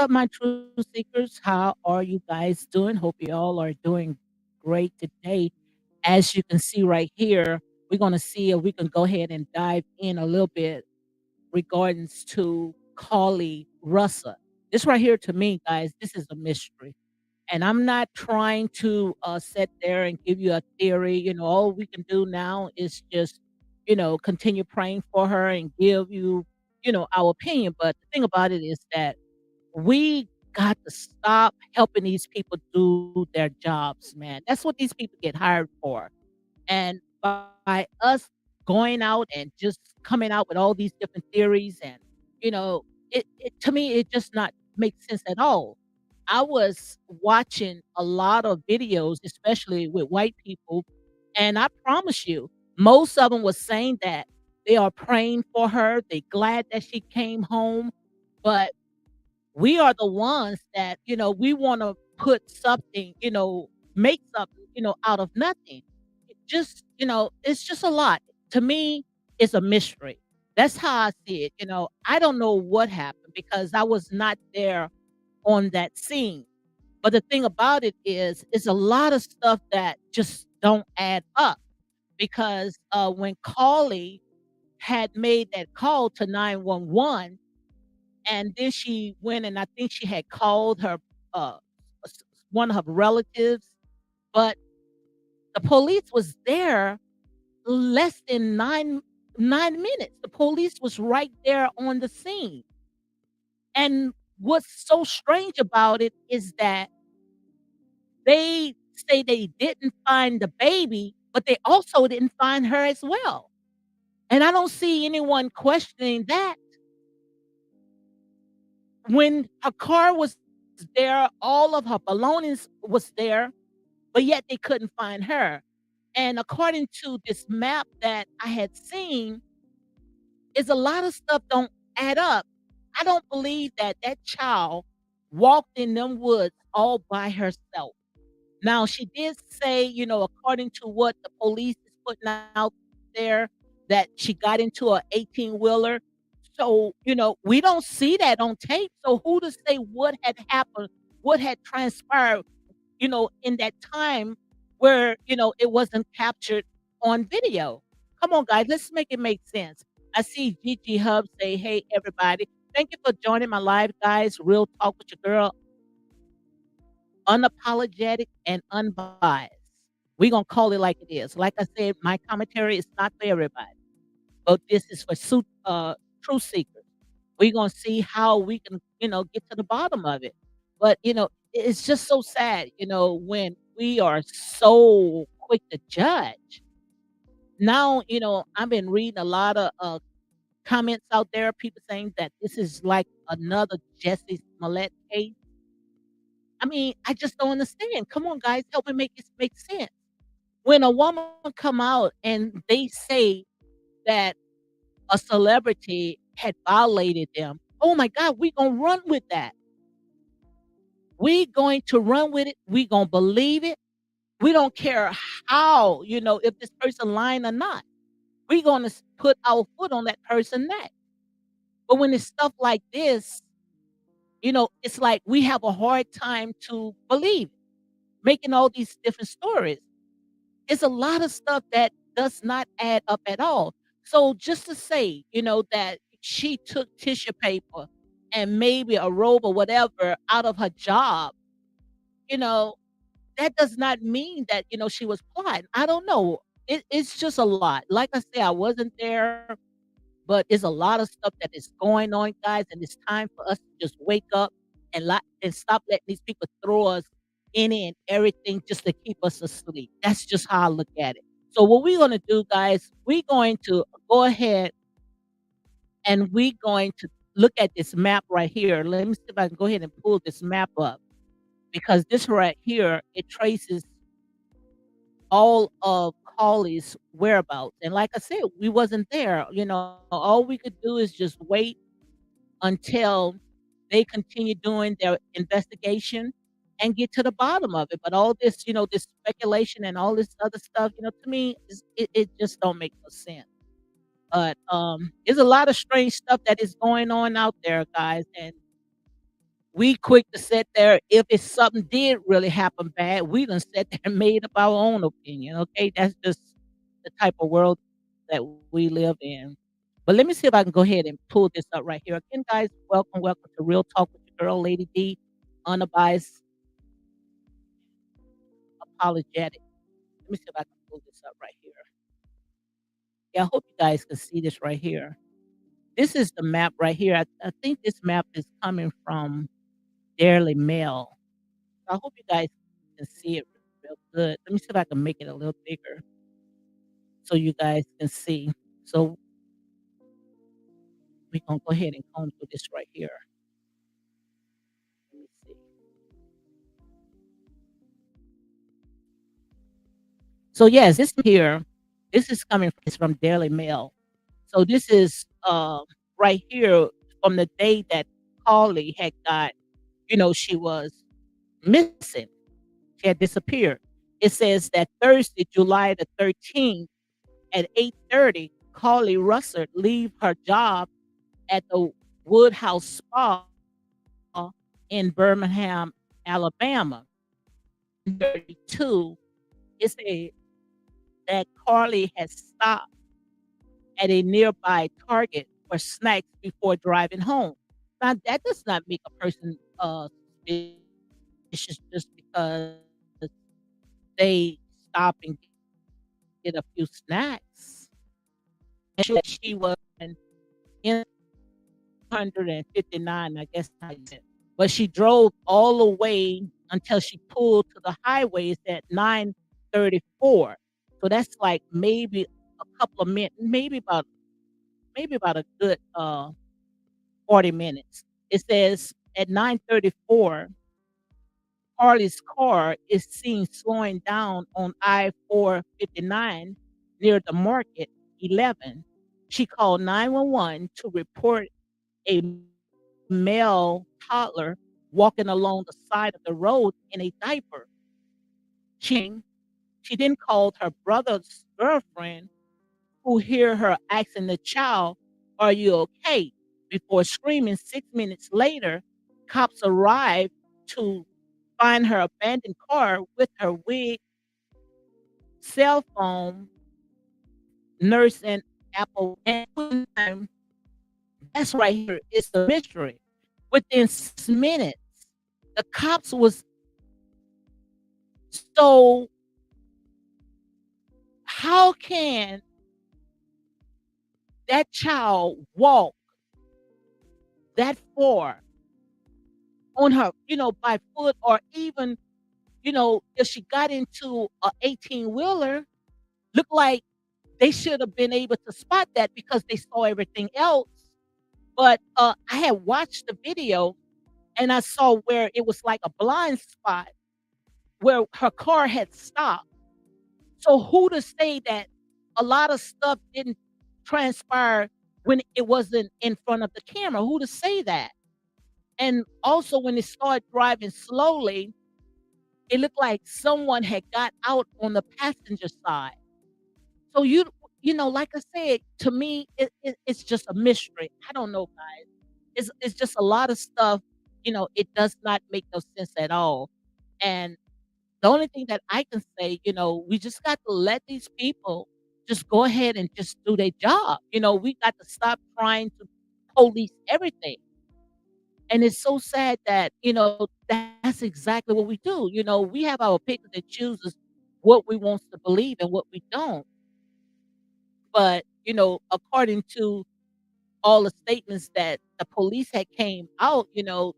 up, my true seekers? How are you guys doing? Hope you all are doing great today. As you can see right here, we're going to see if we can go ahead and dive in a little bit regarding to Carlee Russell. This right here to me, guys, this is a mystery. And I'm not trying to sit there and give you a theory. All we can do now is just, continue praying for her and give you, our opinion. But the thing about it is that we got to stop helping these people do their jobs, man. That's what these people get hired for. And by us going out and just coming out with all these different theories and, it to me, it just not makes sense at all. I was watching a lot of videos, especially with white people, and I promise you, most of them was saying that they are praying for her. They glad that she came home, but we are the ones that, we wanna put something, make something, out of nothing. It just, it's just a lot. To me, it's a mystery. That's how I see it. I don't know what happened because I was not there on that scene. But the thing about it is, it's a lot of stuff that just don't add up because when Carlee had made that call to 911, and then she went and I think she had called her, uh, one of her relatives, but the police was there less than 9 minutes. The police was right there on the scene. And what's so strange about it is that they say they didn't find the baby, but they also didn't find her as well. And I don't see anyone questioning that. When her car was there, all of her belongings was there, but yet they couldn't find her. And according to this map that I had seen, is a lot of stuff don't add up. I don't believe that that child walked in them woods all by herself. Now, she did say, according to what the police is putting out there, that she got into a 18-wheeler. So, we don't see that on tape. So who to say what had happened, what had transpired, in that time where, it wasn't captured on video. Come on, guys, let's make it make sense. I see Gigi Hub say, "Hey, everybody. Thank you for joining my live, guys. Real talk with your girl, unapologetic and unbiased." We gonna call it like it is. Like I said, my commentary is not for everybody, but this is for truth seekers. We gonna see how we can, get to the bottom of it. But it's just so sad, when we are so quick to judge. Now, I've been reading a lot of comments out there, people saying that this is like another Jesse Smollett case. I mean, I just don't understand. Come on, guys, help me make this make sense. When a woman come out and they say that a celebrity had violated them, oh my God, we gonna run with that. We going to run with it. We gonna believe it. We don't care how, if this person lying or not. We gonna put our foot on that person neck. But when it's stuff like this, it's like we have a hard time to believe, making all these different stories. It's a lot of stuff that does not add up at all. So just to say, that she took tissue paper and maybe a robe or whatever out of her job, you know, that does not mean that, she was plotting. I don't know. It's just a lot. Like I said, I wasn't there, but it's a lot of stuff that is going on, guys, and it's time for us to just wake up and stop letting these people throw us any and everything just to keep us asleep. That's just how I look at it. So what we're gonna do, guys, we're going to go ahead and we're going to look at this map right here. Let me see if I can go ahead and pull this map up because this right here, it traces all of Carlee's whereabouts. And like I said, we wasn't there. All we could do is just wait until they continue doing their investigation and get to the bottom of it. But all this, this speculation and all this other stuff, to me, it just don't make no sense. But there's a lot of strange stuff that is going on out there, guys. And We quick to sit there if it's something did really happen bad, we done sat there and made up our own opinion, okay? That's just the type of world that we live in. But let me see if I can go ahead and pull this up right here. Again, guys, welcome, welcome to Real Talk with your girl, Lady D, unbiased, apologetic. Let me see if I can pull this up right here. Yeah, I hope you guys can see this right here. This is the map right here. I think this map is coming from Daily Mail. I hope you guys can see it real good. Let me see if I can make it a little bigger so you guys can see. So we're gonna go ahead and comb through this right here. Let me see. So yes, this here, this is coming it's from Daily Mail. So this is right here from the day that Carlee had got, she was missing. She had disappeared. It says that Thursday, July the 13th at 8:30, Carlee Russell leave her job at the Woodhouse Spa in Birmingham, Alabama. 32, it said that Carlee had stopped at a nearby Target for snacks before driving home. Now, that does not make a person suspicious just because they stop and get a few snacks. And she was in 159, I guess I said. But she drove all the way until she pulled to the highways at 9:34. So that's like maybe a couple of minutes, maybe about a good 40 minutes. It says at 9:34, Harley's car is seen slowing down on I-459 near the Market 11. She called 911 to report a male toddler walking along the side of the road in a diaper. She she then called her brother's girlfriend, who hear her asking the child, "Are you okay?" Before screaming. 6 minutes later, cops arrived to find her abandoned car with her wig, cell phone, nurse, and Apple. And that's right here. It's the mystery. Within 6 minutes, the cops was so how can that child walk that far on her, by foot or even, if she got into a 18-wheeler, look like they should have been able to spot that because they saw everything else. But I had watched the video and I saw where it was like a blind spot where her car had stopped. So who to say that a lot of stuff didn't transpire when it wasn't in front of the camera? Who to say that? And also when they started driving slowly, it looked like someone had got out on the passenger side. So like I said, to me, it's just a mystery. I don't know, guys. It's just a lot of stuff. It does not make no sense at all. And the only thing that I can say, we just got to let these people just go ahead and just do their job. We got to stop trying to police everything. And it's so sad that, that's exactly what we do. We have our pick that chooses what we want to believe and what we don't. But, according to all the statements that the police had came out, to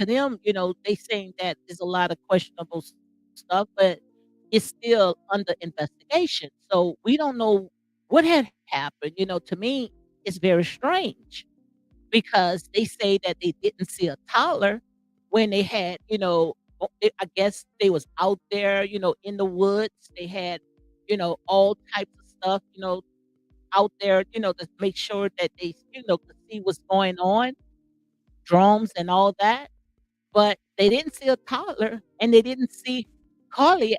them, they saying that there's a lot of questionable stuff, but it's still under investigation. So we don't know what had happened. To me, it's very strange because they say that they didn't see a toddler when they had, I guess they was out there, in the woods. They had, all types of stuff, out there, to make sure that they, could see what's going on, drums and all that. But they didn't see a toddler and they didn't see Carlee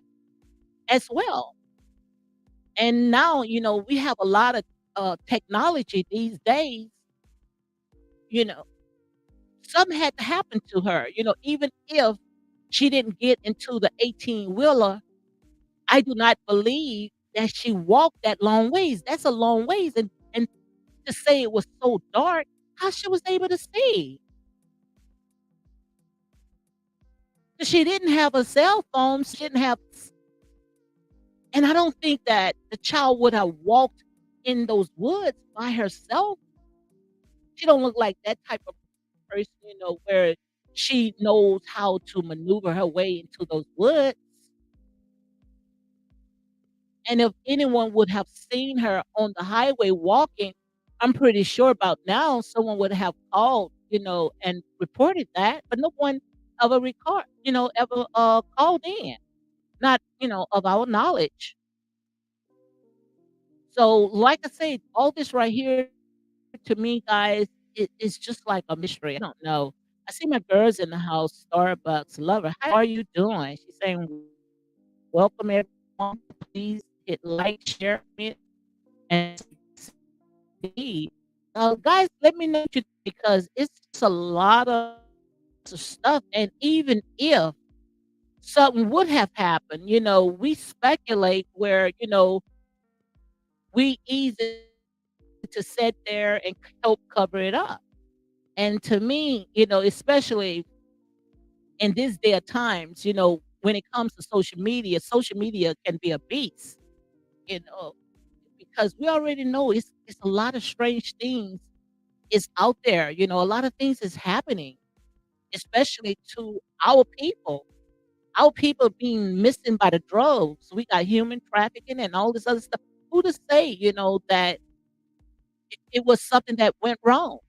as well. And now, we have a lot of technology these days, you know. something had to happen to her, even if she didn't get into the 18-wheeler, I do not believe that she walked that long ways. That's a long ways, and to say it was so dark, how she was able to see? 'Cause she didn't have a cell phone, she didn't have and I don't think that the child would have walked in those woods by herself. She don't look like that type of person, where she knows how to maneuver her way into those woods. And if anyone would have seen her on the highway walking, I'm pretty sure about now someone would have called, and reported that, but no one ever called in, not, of our knowledge. So, like I said, all this right here to me, guys, it's just like a mystery. I don't know. I see my girls in the house, Starbucks, love her. How are you doing? She's saying, welcome everyone. Please hit like, share, comment, and see. Guys, let me know what you think because it's just a lot of stuff. And even if something would have happened, we speculate where, we easy to sit there and help cover it up. And to me, especially in this day of times, when it comes to social media can be a beast, you know, because we already know it's a lot of strange things is out there. A lot of things is happening, especially to our people. Our people being missing by the droves. We got human trafficking and all this other stuff. Who to say, that it was something that went wrong?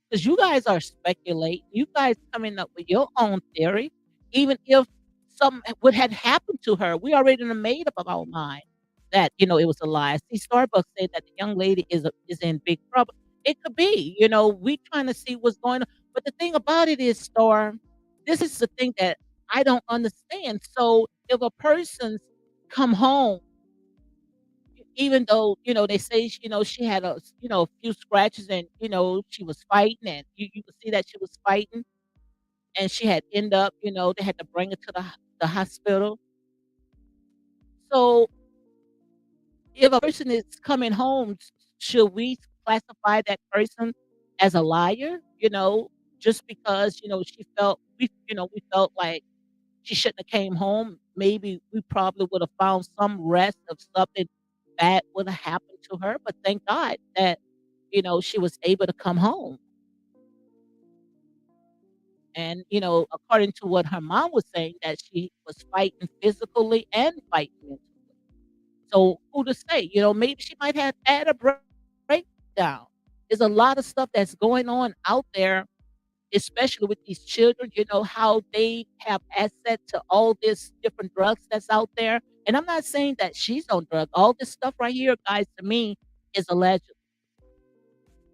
Because you guys are speculating, you guys coming up with your own theory, even if something would had happened to her, we already done made up of our mind that, it was a lie. See, Starbucks said that the young lady is in big trouble. It could be, we trying to see what's going on. But the thing about it is, this is the thing that I don't understand. So if a person's come home even though, they say, she had a few scratches and, she was fighting and you could see that she was fighting and she had end up, they had to bring her to the hospital. So if a person is coming home, should we classify that person as a liar? Just because, we felt like she shouldn't have came home. Maybe we probably would have found some rest of something bad would have happened to her, but thank God that, she was able to come home. And, according to what her mom was saying, that she was fighting physically and fighting mentally. So who to say? Maybe she might have had a breakdown. There's a lot of stuff that's going on out there, especially with these children, how they have access to all this different drugs that's out there. And I'm not saying that she's on drug. All this stuff right here, guys, to me is alleged.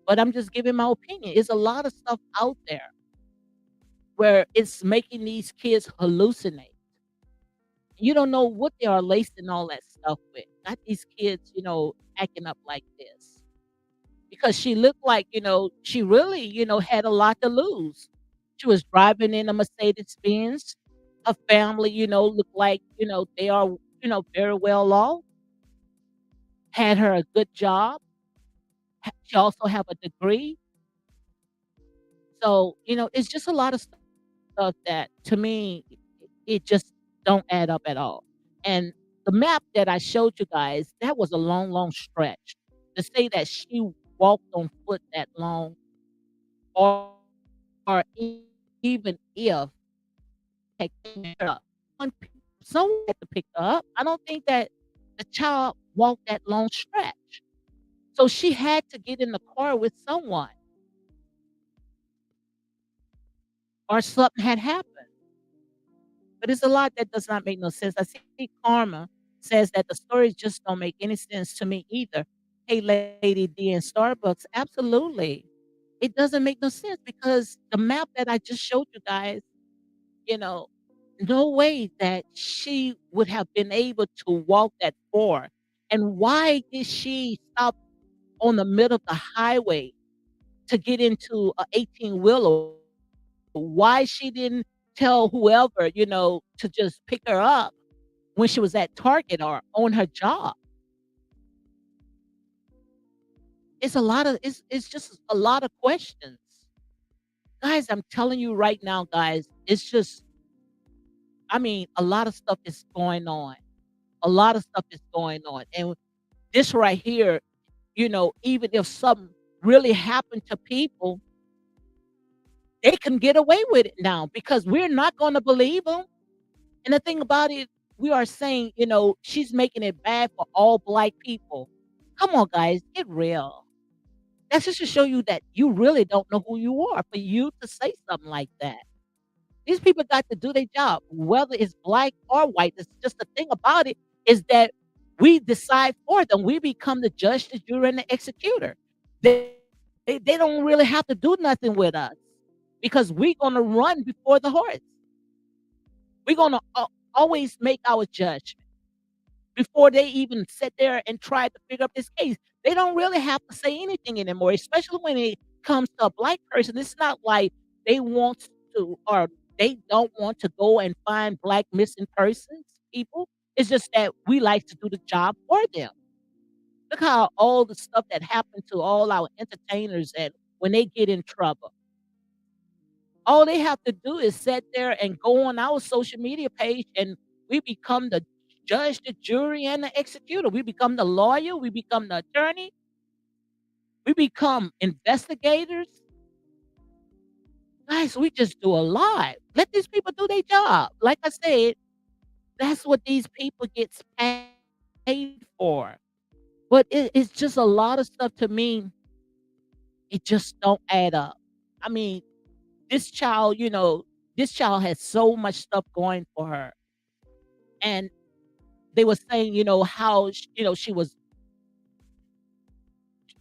But I'm just giving my opinion. It's a lot of stuff out there where it's making these kids hallucinate. You don't know what they are lacing all that stuff with. Got these kids, acting up like this. Because she looked like, she really, had a lot to lose. She was driving in a Mercedes Benz. Her family, looked like, they are, very well off. Had her a good job. She also have a degree. So, it's just a lot of stuff that to me, it just don't add up at all. And the map that I showed you guys, that was a long, long stretch. To say that she walked on foot that long or even if had picked her up, one p someone had to pick her up. I don't think that the child walked that long stretch. So she had to get in the car with someone or something had happened. But it's a lot that does not make no sense. I see Karma says that the stories just don't make any sense to me either. Hey, Lady D in Starbucks, absolutely. It doesn't make no sense because the map that I just showed you guys, you know, no way that she would have been able to walk that far. And why did she stop on the middle of the highway to get into a 18-wheeler? why she didn't tell whoever, to just pick her up when she was at Target or on her job. It's just a lot of questions. Guys, I'm telling you right now, guys, it's just I mean, a lot of stuff is going on. A lot of stuff is going on. And this right here, even if something really happened to people, they can get away with it now because we're not gonna believe them. And the thing about it, we are saying, she's making it bad for all Black people. Come on, guys, get real. That's just to show you that you really don't know who you are for you to say something like that. These people got to do their job, whether it's Black or white. It's just the thing about it is that we decide for them. We become the judge, the jury, and the executor. They they don't really have to do nothing with us because we're gonna run before the horse. We're gonna always make our judgment before they even sit there and try to figure up this case. They don't really have to say anything anymore, especially when it comes to a Black person. It's not like they want to or they don't want to go and find Black missing persons people. It's just that we like to do the job for them. Look how all the stuff that happened to all our entertainers and when they get in trouble. All they have to do is sit there and go on our social media page, and we become the judge, the jury, and the executor. We become the lawyer, we become the attorney, we become investigators. Guys, we just do a lot. Let these people do their job. Like I said, that's what these people gets paid for. But it's just a lot of stuff to me, it just don't add up. I mean, this child, this child has so much stuff going for her. And they were saying, how she was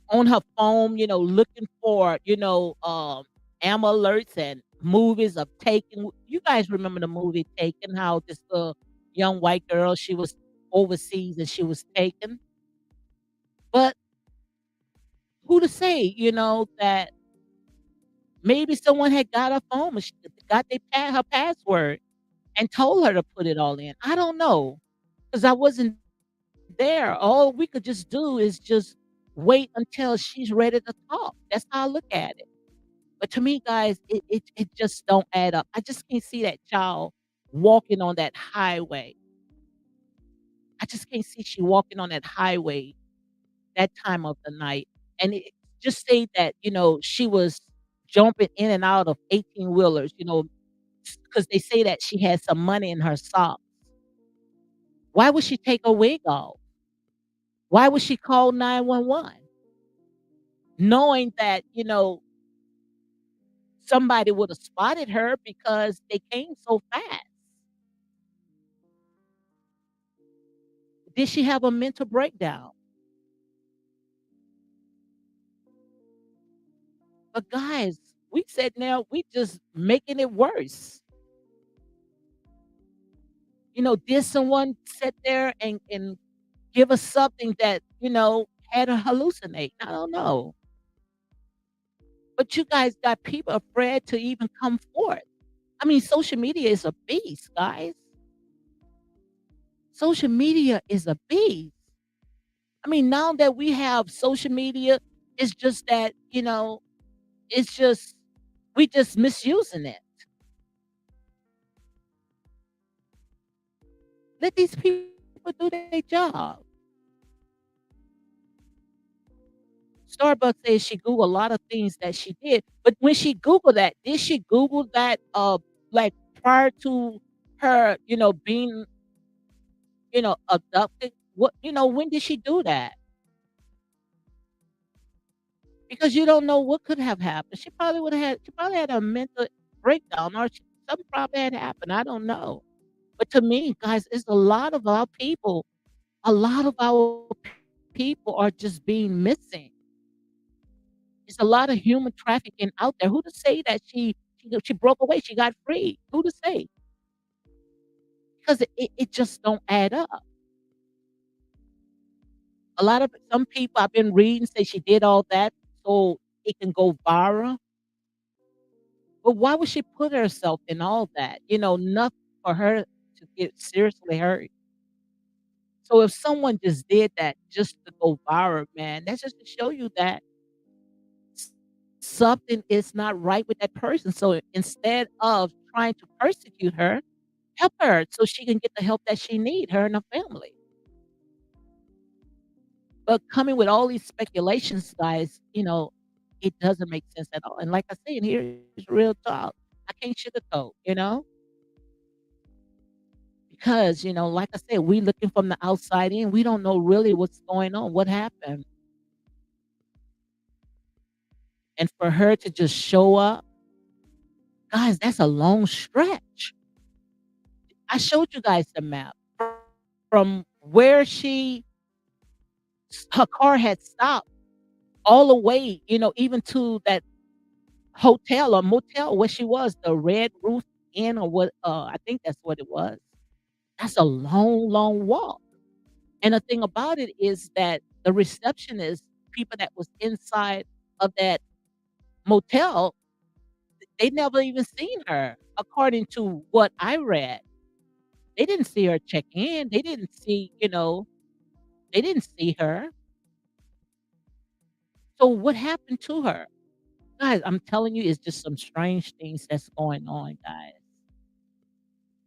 on her phone, looking for, amber alerts and movies of Taken. You guys remember the movie Taken? How this young white girl, she was overseas and she was taken. But who to say, that maybe someone had got her phone and she got her password and told her to put it all in. I don't know because I wasn't there. All we could just do is just wait until she's ready to talk. That's how I look at it. But to me, guys, it just don't add up. I just can't see that child walking on that highway. I just can't see she walking on that highway that time of the night. And it just say that, she was jumping in and out of 18 wheelers, because they say that she had some money in her socks. Why would she take a wig off? Why would she call 911? Knowing that, somebody would have spotted her because they came so fast. Did she have a mental breakdown? But guys, we said now we just making it worse. Did someone sit there and give us something that, had her hallucinate? I don't know. But you guys got people afraid to even come forth. I mean, social media is a beast, guys. Social media is a beast. I mean, now that we have social media, it's just that, it's just we just misusing it. Let these people do their job. Starbucks says she Googled a lot of things that she did, but when she Googled that, did she Google that, like, prior to her, being, abducted? When did she do that? Because you don't know what could have happened. She probably had a mental breakdown or something probably had happened, I don't know. But to me, guys, it's a lot of our people are just being missing. It's a lot of human trafficking out there. Who to say that she broke away, she got free? Who to say? Because it just don't add up. Some people I've bbeen reading say she did all that so it can go viral. But why would she put herself in all that? Nothing for her to get seriously hurt. So if someone just did that just to go viral, man, that's just to show you that s something is not right with that person. So instead of trying to persecute her, help her so she can get the help that she need, her and her family. But coming with all these speculations, guys, it doesn't make sense at all. And like I said, here's real talk. I can't sugarcoat. Because, like I said, we looking from the outside in. We don't know really what's going on, what happened. And for her to just show up, guys, that's a long stretch. I showed you guys the map from where her car had stopped all the way, even to that hotel or motel where she was, the Red Roof Inn or what, I think that's what it was. That's a long, long walk. And the thing about it is that the receptionist, people that was inside of that motel, they never even seen her, according to what I read. They didn't see her check in. They didn't see her. So what happened to her? Guys, I'm telling you, it's just some strange things that's going on, guys.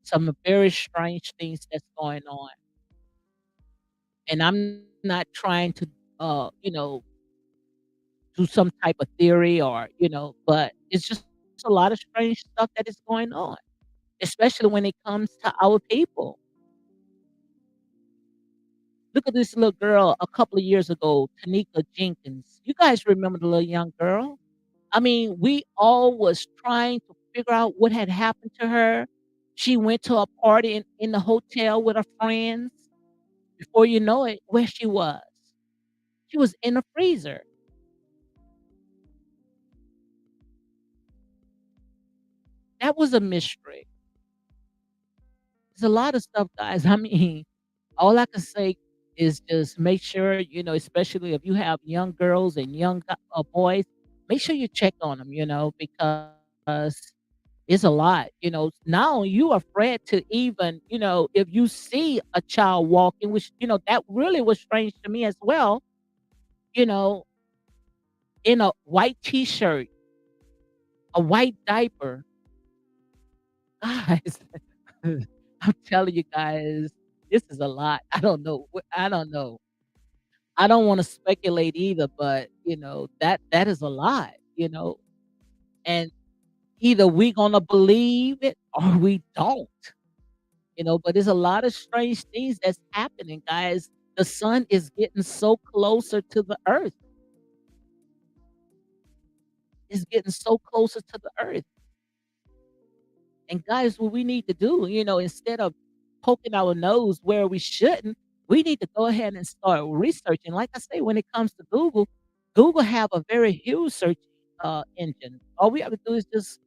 Some very strange things that's going on. And I'm not trying to, do some type of theory but it's just a lot of strange stuff that is going on, especially when it comes to our people. Look at this little girl a couple of years ago, Tanika Jenkins. You guys remember the little young girl? I mean, we all was trying to figure out what had happened to her. She went to a party in the hotel with her friends. Before you know it, where she was? She was in a freezer. That was a mystery. There's a lot of stuff, guys. I mean, all I can say is just make sure, especially if you have young girls and young boys, make sure you check on them, because it's a lot. Now you are afraid to even, if you see a child walking, which, that really was strange to me as well, you know, in a white t shirt, a white diaper. Guys, I'm telling you guys, this is a lot. I don't know. I don't know. I don't wanna speculate either, but, that is a lot, and either we gonna believe it or we don't, but there's a lot of strange things that's happening, guys. The sun is getting so closer to the earth. It's getting so closer to the earth. And guys, what we need to do, instead of poking our nose where we shouldn't, we need to go ahead and start researching. Like I say, when it comes to Google, Google have a very huge search engine. All we have to do is just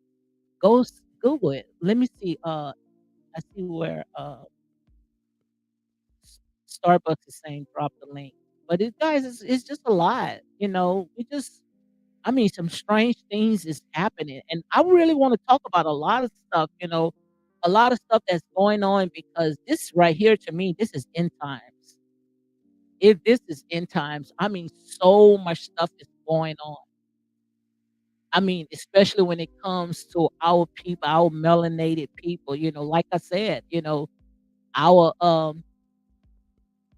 Google it. Let me see. I see where Starbucks is saying drop the link. But guys, it's just a lot. We just I mean, some strange things is happening, and I really wanna talk about a lot of stuff, a lot of stuff that's going on because this right here to me, this is end times. If this is end times, I mean, so much stuff is going on. I mean, especially when it comes to our people, our melanated people, like I said, our,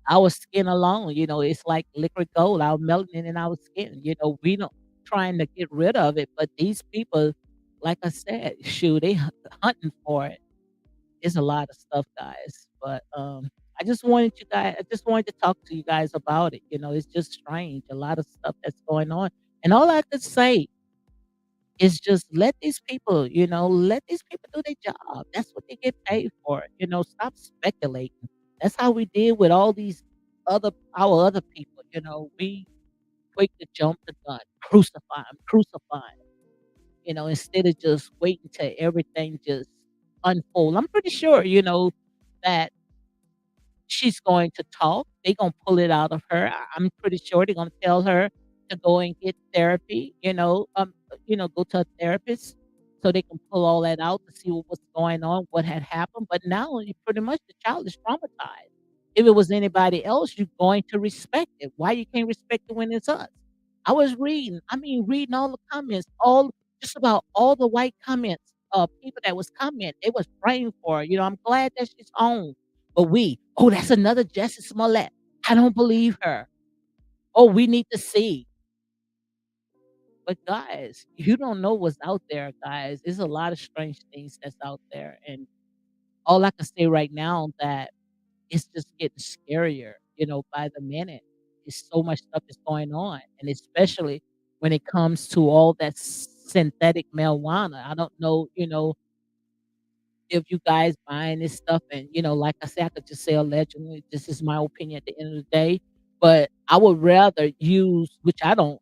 our skin alone, it's like liquid gold, our melanin in our skin, we don't trying to get rid of it, but these people, like I said, shoot, they hunting for it. It's a lot of stuff, guys, but, I just wanted to talk to you guys about it, it's just strange, a lot of stuff that's going on, and all I could say is just let these people do their job. That's what they get paid for, stop speculating. That's how we deal with all these our other people, we quick to jump the gun, crucify 'em, instead of just waiting till everything just unfold. I'm pretty sure, that she's going to talk. They gonna pull it out of her. I'm pretty sure they're gonna tell her to go and get therapy, go to a therapist so they can pull all that out to see what was going on, what had happened, but now you pretty much the child is traumatized. If it was anybody else, you're going to respect it. Why you can't respect it when it's us? I was reading, I mean, reading all the comments, all just about all the white comments, people that was commenting, they was praying for her. I'm glad that she's home. But "Oh, that's another Jussie Smollett. I don't believe her. Oh, we need to see." But guys, you don't know what's out there, guys. There's a lot of strange things that's out there, and all I can say right now that it's just getting scarier, by the minute. There's so much stuff that's going on, and especially when it comes to all that synthetic marijuana. I don't know, if you guys buying this stuff and, like I said, I could just say allegedly, this is my opinion at the end of the day, but I would rather use which I don't,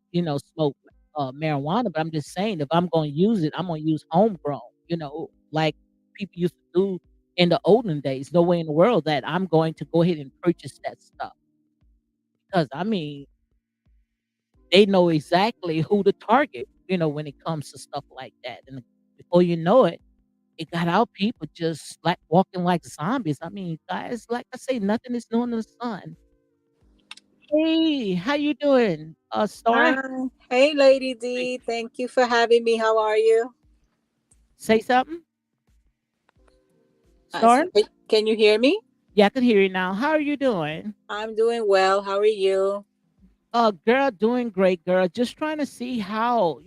smoke, marijuana, but I'm just saying if I'm gonna use it, I'm gonna use homegrown, like people used to do in the olden days. No way in the world that I'm going to go ahead and purchase that stuff because, I mean, they know exactly who to target, when it comes to stuff like that, and before you know it, it got our people just, like, walking like zombies. I mean, guys, like I say, nothing is new under the sun. Hey, how you doing, Star? Hi. Hey, Lady Great. D. Thank you for having me. How are you? Say something, Uh, Star? can you hear me? Yeah, I can hear you now. How are you doing? I'm doing well. How are you? Girl, doing great, girl. Just trying to see how,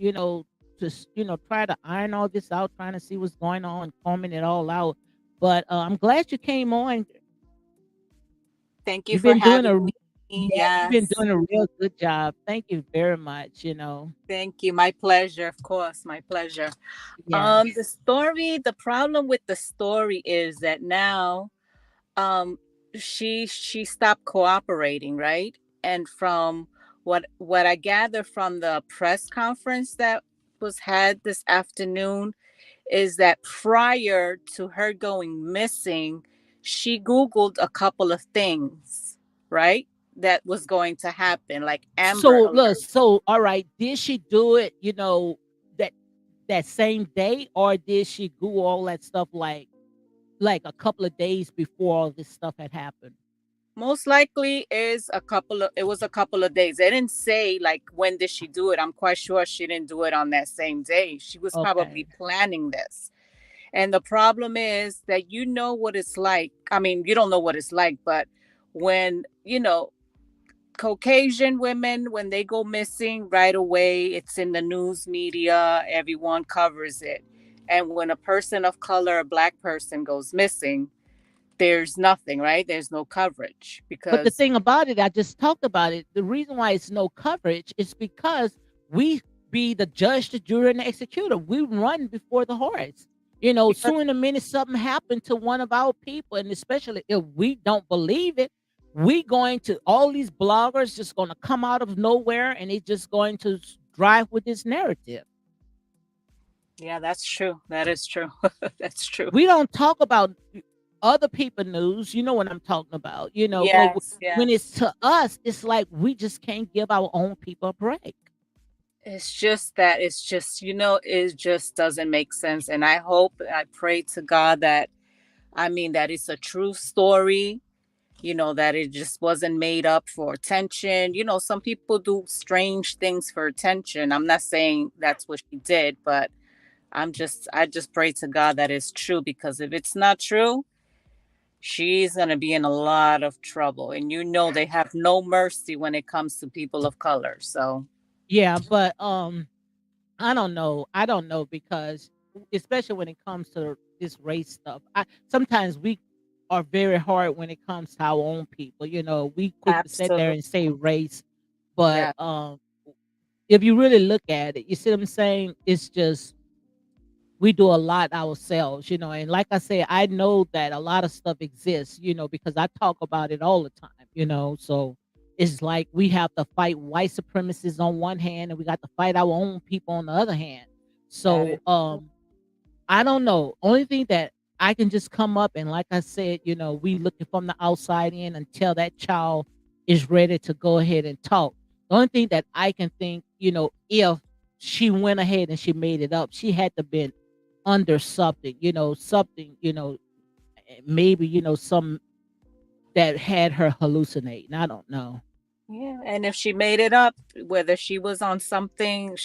just, try to iron all this out, trying to see what's going on, combing it all out. But, I'm glad you came on. Thank you You've for been doing having a me. Yeah, you've been Yes. doing a real good job. Thank you very much. Thank you. My pleasure, of course. My pleasure. Yes. The problem with the story is that now um she stopped cooperating, right? And from what I gather from the press conference that was had this afternoon is that prior to her going missing, she Googled a couple of things, right? That was going to happen, like Amber So look, Alert. so all right, did she do it, that same day, or did she do all that stuff like a couple of days before all this stuff had happened? Most likely it was a couple of days. They didn't say like when did she do it. I'm quite sure she didn't do it on that same day. She was probably Okay. planning this. And the problem is that you know what it's like. I mean, you don't know what it's like, but when, Caucasian women, when they go missing right away, it's in the news media, everyone covers it. And when a person of color, a black person goes missing, there's nothing, right? There's no coverage But the because thing about it, I just talked about it. The reason why it's no coverage is because we be the judge, the jury, and the executor. We run before the horse. because Soon in a minute something happened to one of our people, and especially if we don't believe it, we going to all these bloggers just going to come out of nowhere, and they just going to drive with this narrative. yeah, that's true. That is true. That's true. We don't talk about other people news. You know what I'm talking about. But Yes, when it's yes. to us, it's like we just can't give our own people a break. It's just that it's just, it just doesn't make sense. And I pray to God that, I mean, that it's a true story, that it just wasn't made up for attention. Some people do strange things for attention. I'm not saying that's what she did, but I just pray to God that it's true, because if it's not true, she's going to be in a lot of trouble. And they have no mercy when it comes to people of color. So, Yeah, but I don't know. I don't know because especially when it comes to this race stuff, I sometimes we are very hard when it comes to our own people. We quick to sit there absolutely. and say race, but Yeah, if you really look at it, you see what I'm saying? It's just we do a lot ourselves, and like I said, I know that a lot of stuff exists, because I talk about it all the time, so it's like we have to fight white supremacists on one hand and we got to fight our own people on the other hand. that So is. I don't know. Only thing that I can just come up and like I said, we looking from the outside in until that child is ready to go ahead and talk. The only thing that I can think, if she went ahead and she made it up, she had to been under something, something, maybe, some that had her hallucinating. I don't know. Yeah, and if she made it up, whether she was on something,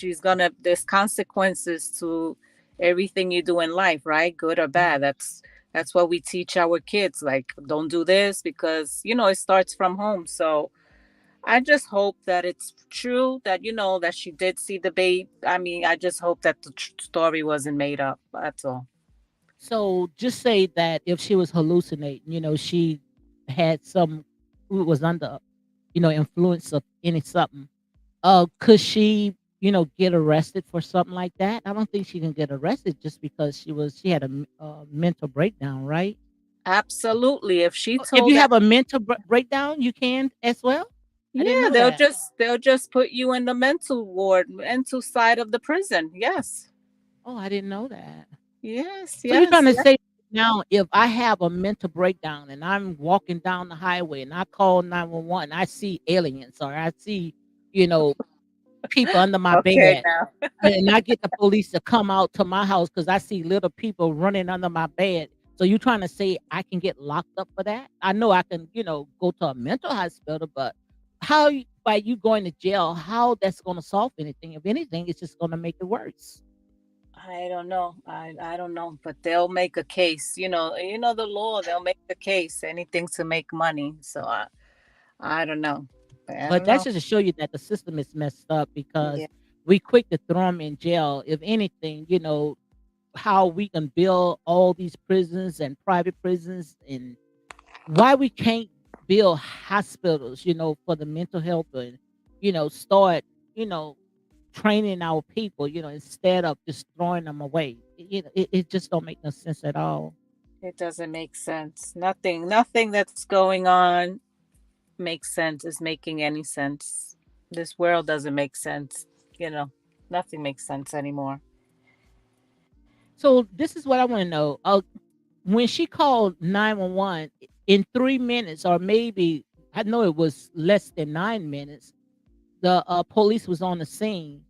there's consequences to everything you do in life, right? Good or bad. Mhm. That's what we teach our kids. Like, don't do this because, it starts from home. So I just hope that it's true that, that she did see the babe. I mean, I just hope that the story wasn't made up. That's all. So just say that if she was hallucinating, she had some who was under, influence of any something. Could she, get arrested for something like that? I don't think she can get arrested just because she had a mental breakdown, right? Absolutely. If she If told you that, have a mental breakdown, you can as well. I didn't yeah, know they'll that. just put you in the mental ward, mental side of the prison. Yes. Oh, I didn't know that. Yes, So you're yes, trying to yes. say now, if I have a mental breakdown and I'm walking down the highway and I call 911, I see aliens or I see, you know, people under my Okay, bed, now. and I get the police to come out to my house because I see little people running under my bed. So you trying to say I can get locked up for that? I know I can, go to a mental hospital, but by you going to jail, how that's going to solve anything? If anything, it's just going to make it worse. I don't know. I don't know, but they'll make a case. You know the law. They'll make the case. Anything to make money. So I don't know. I But don't that's know. just to show you that the system is messed up Yeah, because we quick to throw them in jail. If anything, how we can build all these prisons and private prisons, and why we can't build hospitals, for the mental health, and, start, you know, training our people, instead of just throwing them away. It just don't make no sense at all. it doesn't make sense. Nothing that's going on makes sense. Is making any sense. This world doesn't make sense. You know, Nothing makes sense anymore. So this is what I want to know. When she called 911 in 3 minutes, or maybe I know it was less than 9 minutes, the police was on the scene.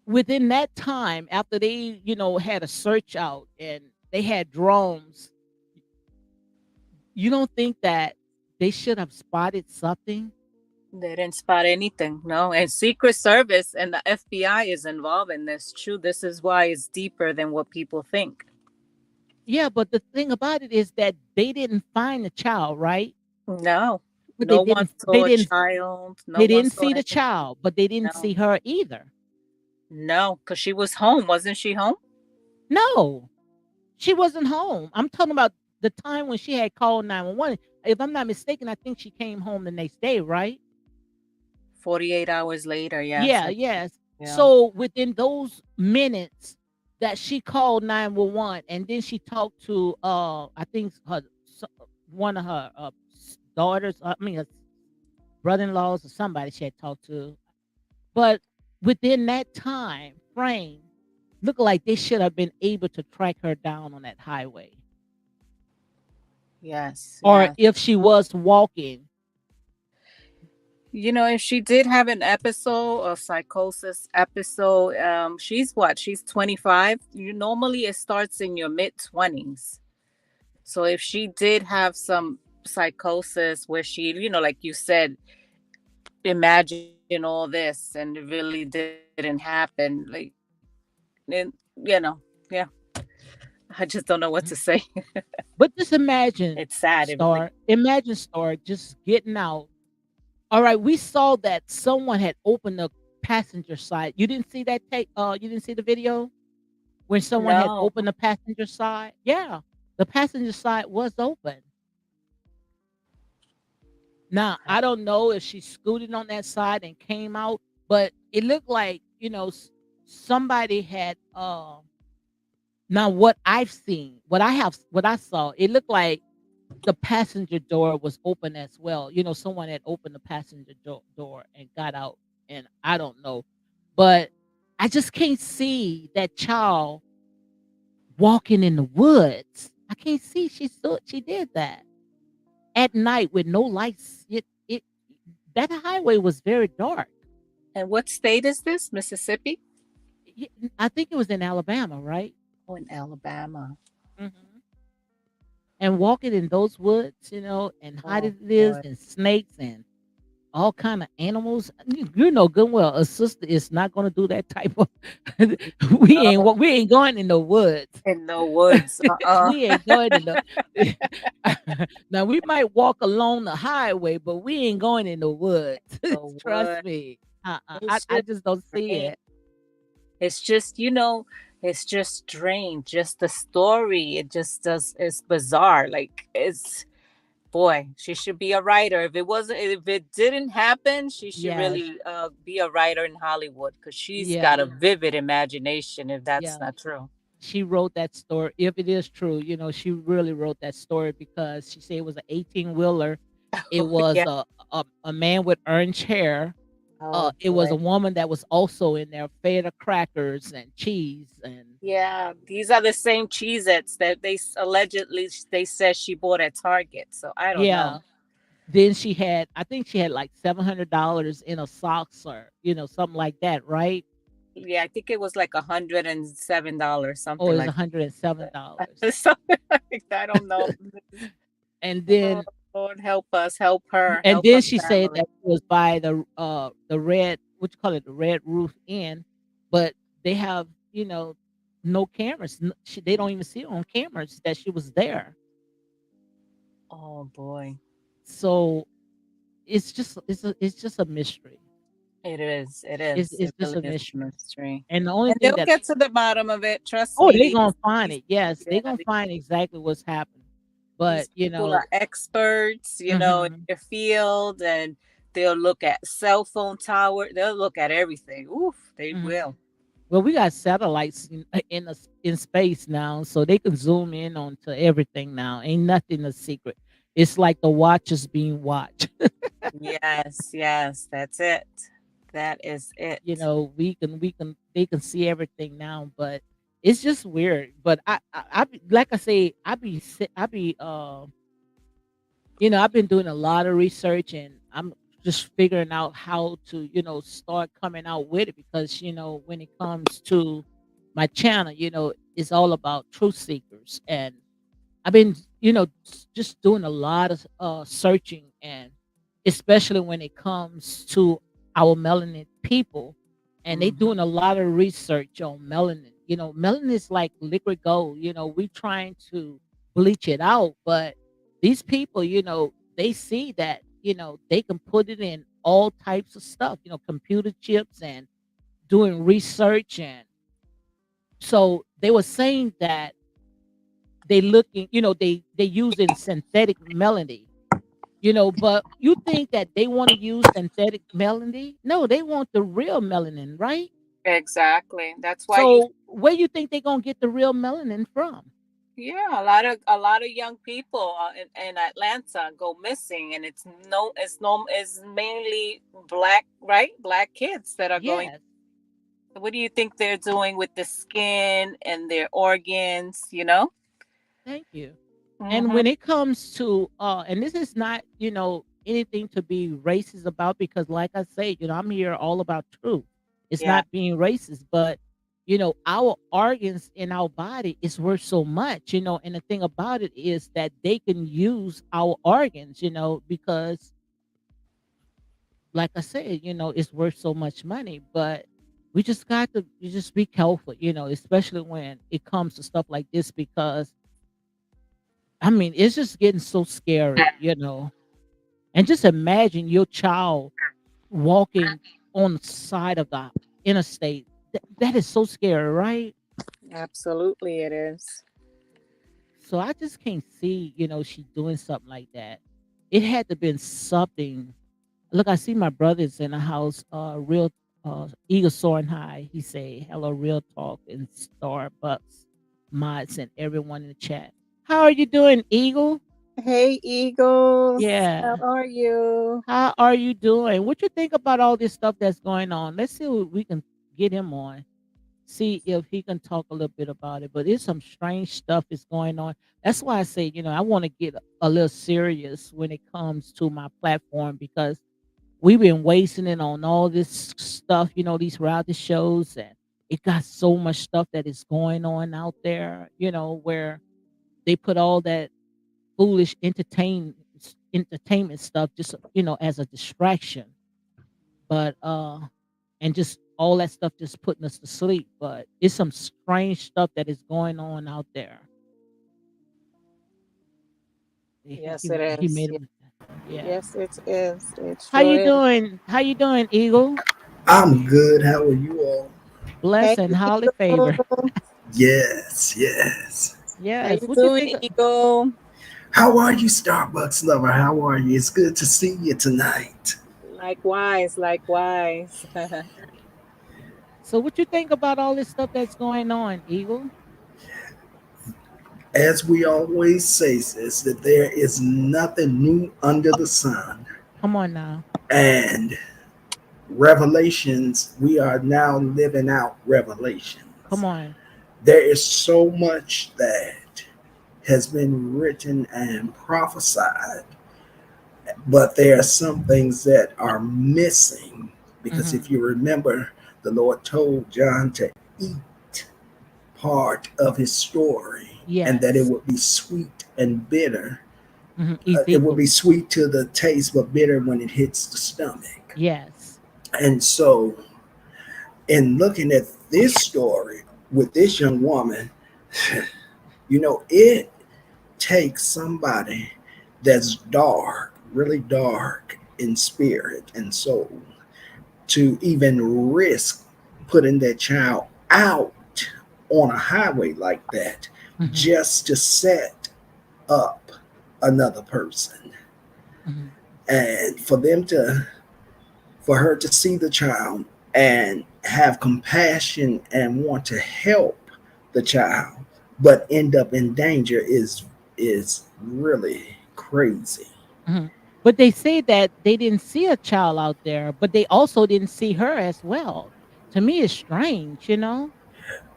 Within that time, after they, had a search out and they had drones, you don't think that they should have spotted something? They didn't spot anything, no. And Secret Service and the FBI is involved in this. True, this is why it's deeper than what people think. Yeah, but the thing about it is that they didn't find the child, right? No, But no one they saw a didn't child. No they one didn't saw see the anything. child, but they didn't No, see her either. no, because she was home. Wasn't she home? No, she wasn't home. I'm talking about the time when she had called 911. If I'm not mistaken, I think she came home the next day, right? 48 hours later, yes. Yeah, yes. Yeah. So within those minutes that she called 911, and then she talked to I think one of her daughters, I mean her brother-in-laws or somebody she had talked to. But within that time frame, looked like they should have been able to track her down on that highway. Yes, Or yes. if she was walking. If she did have an episode, a psychosis episode, she's what? She's 25. Normally it starts in your mid 20s. So if she did have some psychosis where she, like you said, imagine all this and it really didn't happen, like, yeah, I just don't know what to Mhm. say. But just It's sad. It really. Star just getting out. All right, we saw that someone had opened the passenger side. You didn't see that you didn't see the video when someone had No. opened the passenger side? Yeah. The passenger side was open. Now, I don't know if she scooted on that side and came out, but it looked like, somebody had now what I've seen, what I saw, it looked like the passenger door was open as well. Someone had opened the passenger door and got out, and I don't know. But I just can't see that child walking in the woods. I can't see she did that at night with no lights. It that highway was very dark. And what state is this? Mississippi? I think it was in Alabama, right? Oh, in Alabama. Mhm. And walking in those woods, and how Oh it is, boy. and snakes and all kind of animals. You know good and well a sister is not gonna do that type of No, we ain't going in the woods. in the woods. We ain't going in the now we might walk along the highway, but we ain't going in the woods. The Trust wood. me. It's I just just don't see strange. it. It's just, it's just strange. Just the story. It just does. It's bizarre. Like it's boy. She should be a writer. If it didn't happen, she should Yes. really be a writer in Hollywood because she's got Yeah. a vivid imagination. If that's Yeah. not true. She wrote that story. If it is true, she really wrote that story because she said it was an 18-wheeler. It was Yeah. a man with orange hair. Oh It was a boy. woman that was also in there fed her crackers and cheese and Yeah, these are the same Cheez-Its that allegedly they said she bought at Target. So I don't know. yeah. Then I think she had like $700 in a socks or, something like that, right? Yeah, I think it was like $107, Oh, something it was like $107. that. Something like that. I don't know. And Oh then Lord, help us, help her, and help then her she said family. that it was by the red, what you call it, the Red Roof Inn, but they have, no cameras. They don't even see on cameras that she was there. Oh boy, So it's just a mystery. it is. It It's is. it's It just really a is a mystery. mystery, And the only and thing they'll that get to the bottom of it. Trust oh, me. they gonna find These it. Yes, yeah, they gonna find exactly what's happened. But, these people are experts, in mhm, their field, and they'll look at cell phone tower. They'll look at everything. Oof, they mhm. will. Well, we got satellites in space now, so they can zoom in onto everything now. Ain't nothing a secret. It's like the watch is being watched. Yes, yes, that's it. That is it. We can they can see everything now, but it's just weird. But like I say, I've been doing a lot of research and I'm just figuring out how to, start coming out with it because, when it comes to my channel, it's all about truth seekers. And I've been, just doing a lot of searching, and especially when it comes to our melanin people, and they Hmm. doing a lot of research on melanin. Melanin is like liquid gold. We trying to bleach it out, but these people, they see that, they can put it in all types of stuff, computer chips and doing research, and so they were saying that they using synthetic melody, but you think that they want to use synthetic melody? No, they want the real melanin, right? Exactly. That's why you So where you think they gonna get the real melanin from? yeah, a lot of young people in Atlanta go missing, and it's mainly black, right? Black kids that are going. Yes, What do you think they're doing with the skin and their organs? You know. thank you. And Hmm. when it comes to and this is not, anything to be racist about, because like I say, I'm here all about truth. It's Yeah. not being racist, but our organs in our body is worth so much, and the thing about it is that they can use our organs, because like I said, it's worth so much money, but we just got to you just be careful, especially when it comes to stuff like this, because I mean, it's just getting so scary. And just imagine your child walking on the side of the interstate. That is so scary, right? Absolutely, it is. So I just can't see, she doing something like that. It had to been something. Look, I see my brothers in the house, real Eagle soaring high. He say, hello, real talk and Starbucks mods and everyone in the chat. How are you doing, Eagle? Hey, Eagles, how Yeah. are you? How are you doing? What you think about all this stuff that's going on? Let's see what we can get him on. See if he can talk a little bit about it. But it's some strange stuff is going on. That's why I say, I want to get a little serious when it comes to my platform, because we've been wasting it on all this stuff, these reality shows and it got so much stuff that is going on out there, where they put all that foolish entertainment stuff just, as a distraction. But and just all that stuff just putting us to sleep. But it's some strange stuff that is going on out there. He Yes, he, it he is. made a mistake. Yeah. Yes, it is. It How sure you is. doing? How you doing, Eagle? I'm good. How are you all? Bless Hey, and highly favored. Eagle. Yes, yes. How Yes. you What you doing, think? Eagle? How are you, Starbucks lover? How are you? It's good to see you tonight. Likewise, likewise. So what you think about all this stuff that's going on, Eagle? As we always say, sis, that there is nothing new under the sun. Come on now. And revelations, we are now living out Come revelations. on. There is so much that has been written and prophesied, but there are some things that are missing because Hmm. if you remember, the Lord told John to eat part of his story and that it Yes. would be sweet and bitter. It would Ezekiel. be sweet to the taste but bitter when it hits the stomach. Yes. And so, in looking at this story with this young woman, it takes somebody that's dark, really dark in spirit and soul, to even risk putting that child out on a highway like that Hmm. just to set up another person. Hmm. And for her to see the child and have compassion and want to help the child but end up in danger is really crazy. Hmm. But they say that they didn't see a child out there, but they also didn't see her as well. To me, it's strange.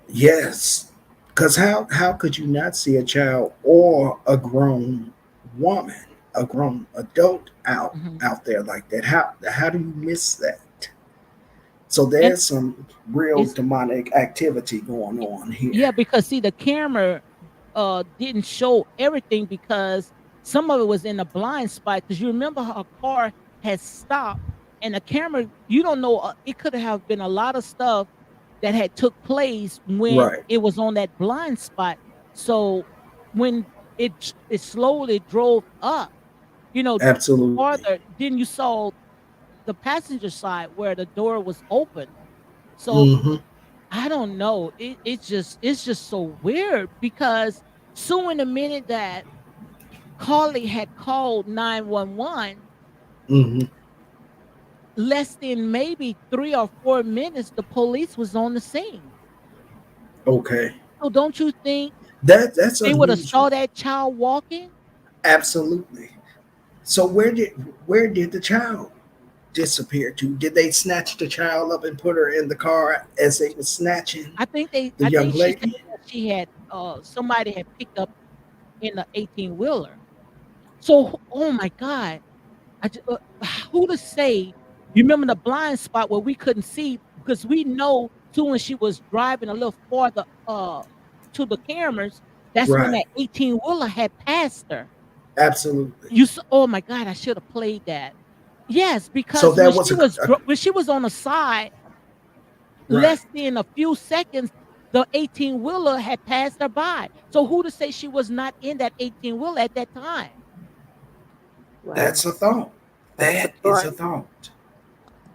Yes, because how could you not see a child or a grown woman, a grown adult Hmm. out there like that? How do you miss that? So And there's some real it's demonic activity going on yeah, here. because see, the camera didn't show everything because some of it was in a blind spot. Because you remember her car had stopped, and the camera, you don't know, it could have been a lot of stuff that had took place when Right. it was on that blind spot. So when it slowly drove up, Absolutely. farther, then you saw the passenger side where the door was open. So Hmm. I don't know. It's just so weird because soon in the minute that Carlee had called 911, Hmm. less than maybe 3 or 4 minutes, the police was on the scene. Okay. So don't you think That's they would have unusual. saw that child walking? Absolutely. So where did the child disappear to? Did they snatch the child up and put her in the car as they were snatching the I young think she said lady? that she had somebody had picked up in the 18 wheeler. So oh my God. Who to say? You remember the blind spot where we couldn't see because we know soon when she was driving a little farther to the cameras, that's when Right. that 18 wheeler had passed her. Absolutely. Oh my God, I should have played that. Yes, So because when that was she was when she was on the side, right. less than a few seconds, the 18 wheeler had passed her by. So who to say she was not in that 18 wheeler at that time? Wow, That's a thought. that's a That is thought. a thought.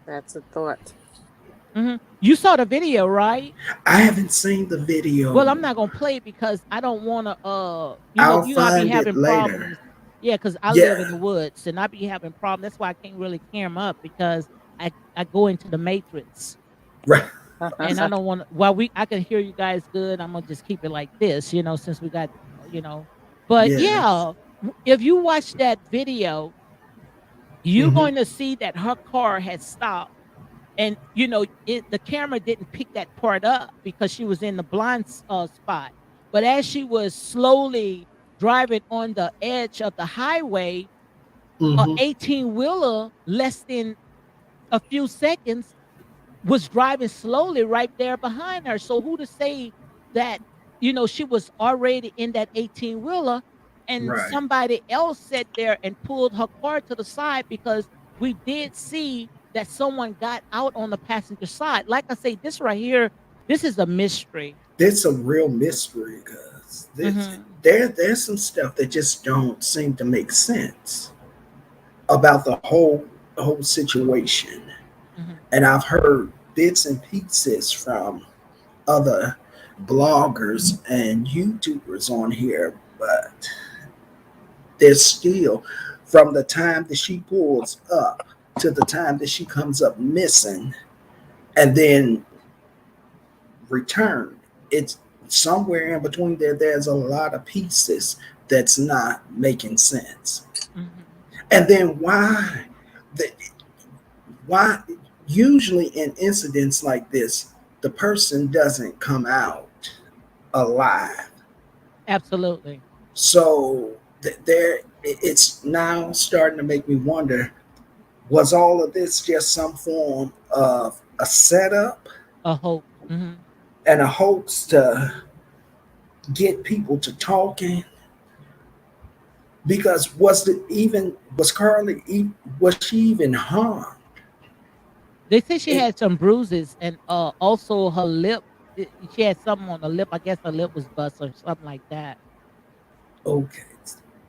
That's a thought. You saw the video, right? I haven't seen the Well, video. I'm not gonna play it because I don't wanna, I'll I be find it having later. problems. Yeah, because I live in Yeah. the woods and I be having problems. That's why I can't really cam up because I go into the matrix Right. and I don't wanna while I can hear you guys good, I'm gonna just keep it like this, since we got, you know. But Yes. yeah, if you watch that video, you're Hmm. going to see that her car had stopped and the camera didn't pick that part up because she was in the blind spot, but as she was slowly driving on the edge of the highway, a Hmm. 18 wheeler less than a few seconds was driving slowly right there behind her. So who to say that, she was already in that 18 wheeler and Right. somebody else sat there and pulled her car to the side because we did see that someone got out on the passenger side. Like I say, this right here, this is a mystery. There's a real mystery because Hmm. there's some stuff that just don't seem to make sense about the whole situation. Hmm. And I've heard bits and pieces from other bloggers and YouTubers on here, but there's still, from the time that she pulls up to the time that she comes up missing and then returned, it's somewhere in between there. There's a lot of pieces that's not making sense. Hmm. And then the, why usually in incidents like this the person doesn't come out alive. Absolutely. So there, it's now starting to make me wonder: was all of this just some form of a setup A hope. Hmm. and a hoax to get people to talking? Because was Carly was she even harmed? They say she It, had some bruises and also her lip. She had something on her lip. I guess her lip was bust or something like that. okay,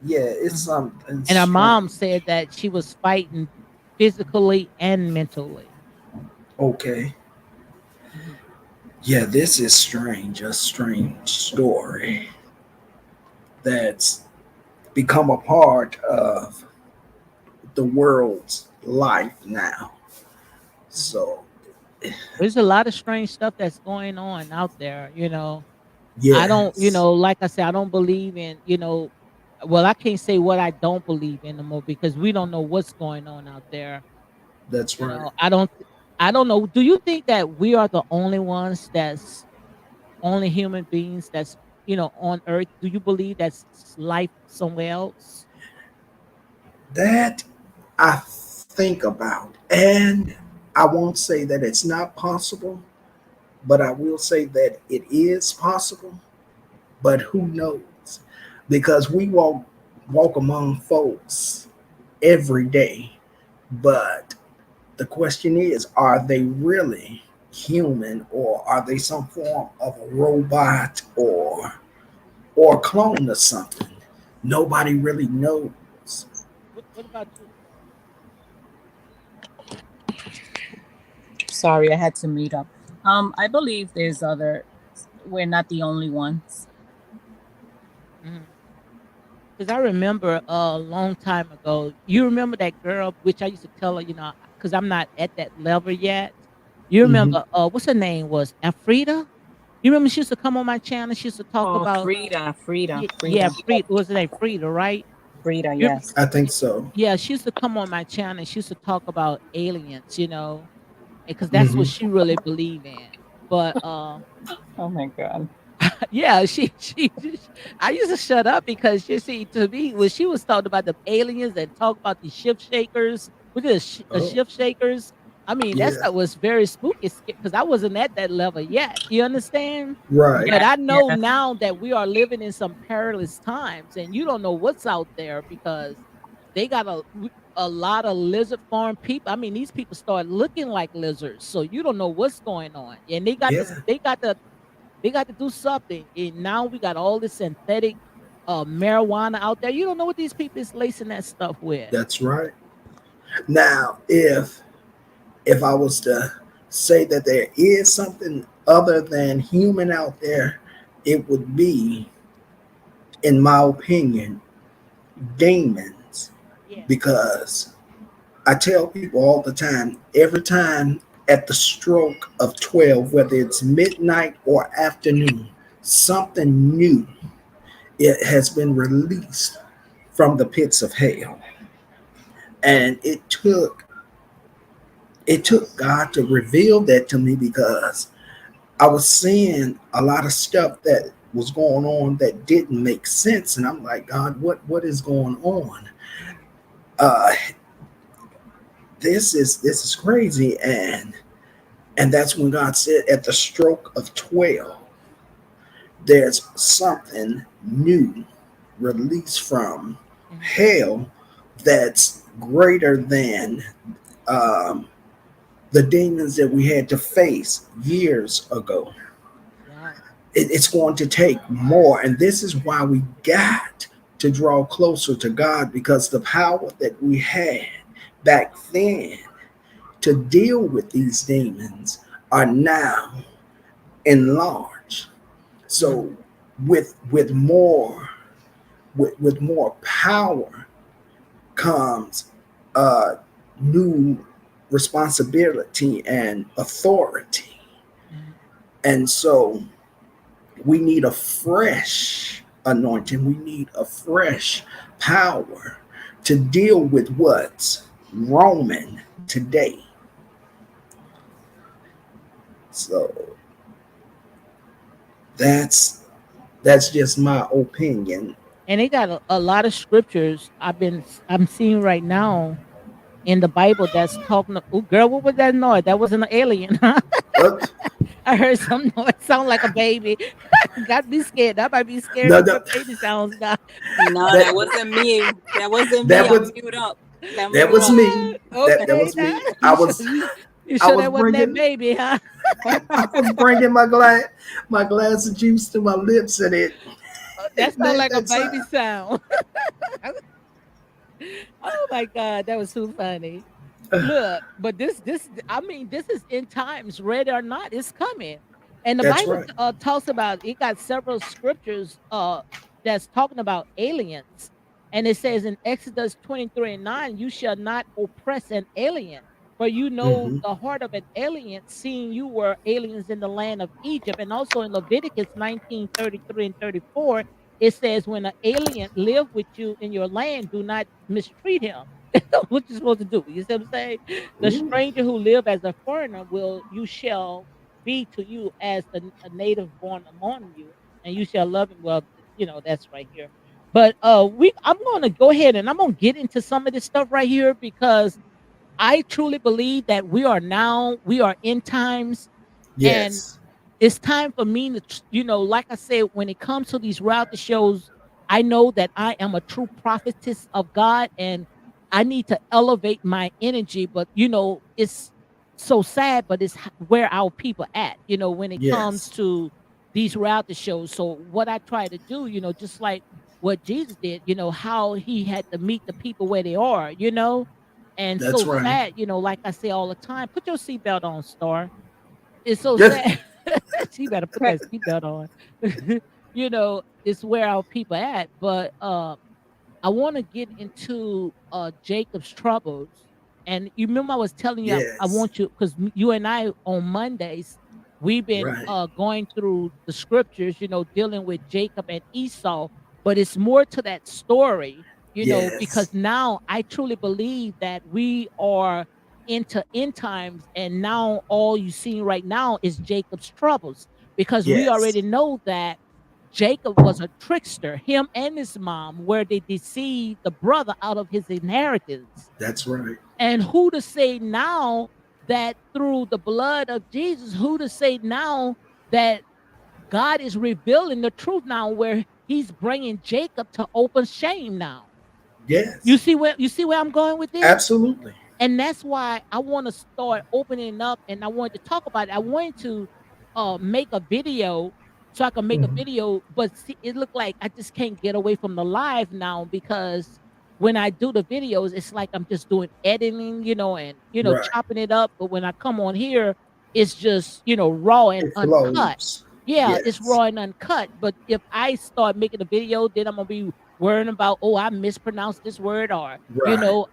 yeah, it's Mhm. something And her mom strange. said that she was fighting physically and mentally. Okay, Mhm. yeah, this is strange. A strange story that's become a part of the world's life now. Mhm. So, There's a lot of strange stuff that's going on out there. I don't, yes, like I said, I don't believe in, well, I can't say what I don't believe in no more because we don't know what's going on out there. that's right. I don't know. Do you think that we are the only ones that's only human beings that's, on earth? Do you believe that's life somewhere else? That I think about. And I won't say that it's not possible, but I will say that it is possible. But who knows? Because we walk among folks every day. But the question is, are they really human or are they some form of a robot or a clone or something? Nobody really knows. What about you? Sorry, I had to mute up. I believe there's other. We're not the only ones. Because I remember a long time ago, you remember that girl, which I used to tell her, because I'm not at that level yet. You Hmm. remember, what's her name was? Afrida? You remember she used to come on my channel. She used to talk Oh, about, Frida, Frida, yeah, Frida, Frida. What's her name? Frida, right? Frida. You, Yes. I think so. yeah, she used to come on my channel. And she used to talk about aliens, because that's what Hmm. she really believed in. But Oh my God. yeah, I used to shut up because you see, to me, when she was talking about the aliens and talk about the ship shakers, with the Oh, ship shakers, I mean, that yeah, stuff was very spooky because I wasn't at that level yet. You understand? right. But Yeah, I know yeah. now that we are living in some perilous times, and you don't know what's out there because they got a lot of lizard farm people. I mean, these people start looking like lizards, so you don't know what's going on, and Yeah, they got to do something. And now we got all this synthetic marijuana out there. You don't know what these people is lacing that stuff with. that's right. Now, if I was to say that there is something other than human out there, it would be, in my opinion, demons. Yeah. Because I tell people all the time, every time at the stroke of 12, whether it's midnight or afternoon, something new it has been released from the pits of hell. And it took God to reveal that to me because I was seeing a lot of stuff that was going on that didn't make sense, and I'm like, God, what is going on? Mhm. Uh, this is crazy, and And that's when God said, at the stroke of 12, there's something new released from Mhm. hell that's greater than um, the demons that we had to face years ago. Wow. It's going to take more. And this is why we got to draw closer to God, because the power that we had back then to deal with these demons are now enlarged. So Mhm. with more with more power comes uh, new responsibility and authority. Mhm. And so we need a fresh anointing. We need a fresh power to deal with what's Roman today. So that's that's just my opinion. And they got a lot of scriptures I'm seeing right now in the Bible that's talking. Oh, girl, what was that noise? That wasn't an alien, huh? Uh, I heard some noise sound like a baby. Got me scared. I might be scared no, of no, what baby sounds now. No, that that wasn't me. That wasn't me. that I'm was mute up. I'm that mute was up. me. That Okay, was now me. I was you I sure was that wasn't that bringing baby, huh? I was bringing my glass of juice to my lips, and That it sound made like a that baby sound. sound. Oh my god, that was too funny. Look, but this I mean, this is in times, ready or not, it's coming. And the That's Bible right. talks about it got several scriptures that's talking about aliens. And it says in Exodus 23 and 9, you shall not oppress an alien. For you know Hmm. the heart of an alien, seeing you were aliens in the land of Egypt. And also in Leviticus 19:33 and 34, it says, when an alien live with you in your land, do not mistreat him. What you supposed to do? You see what I'm saying? The Ooh, stranger who live as a foreigner will you shall be to you as a native born among you, and you shall love him. Well, that's right here. But I'm gonna go ahead and I'm gonna get into some of this stuff right here because I truly believe that we are in times, and yes, it's time for me to, like I said, when it comes to these reality shows, I know that I am a true prophetess of God and I need to elevate my energy. But, it's so sad, but it's where our people at, when it comes yes, to these reality shows. So, what I try to do, just like what Jesus did, how he had to meet the people where they are, and that's so right. sad, like I say all the time, put your seatbelt on, Star. It's so Yes, sad. She better put that seatbelt on. It's where our people at. But I want to get into Jacob's troubles. And you remember I was telling you I yes, want you because you and I on Mondays we've been right. going through the scriptures, dealing with Jacob and Esau. But it's more to that story, because Yes, now I truly believe that we are into end times, and now all you see right now is Jacob's troubles because we already yes, know that Jacob was a trickster, him and his mom, where they deceived the brother out of his inheritance. that's right. And who to say now that through the blood of Jesus, who to say now that God is revealing the truth now, where he's bringing Jacob to open shame now. You Yes, see where I'm going with this? absolutely. And that's why I want to start opening up and I wanted to talk about it. I wanted to make a video so I can make a Mhm. video, but see, it looked like I just can't get away from the live now because when I do the videos, it's like I'm just doing editing, and Right. chopping it up. But when I come on here, it's just raw and It uncut. flows. Yeah, it's Yes. raw and uncut. But if I start making a video, then I'm gonna be worrying about, oh, I mispronounced this word, or you Right. know,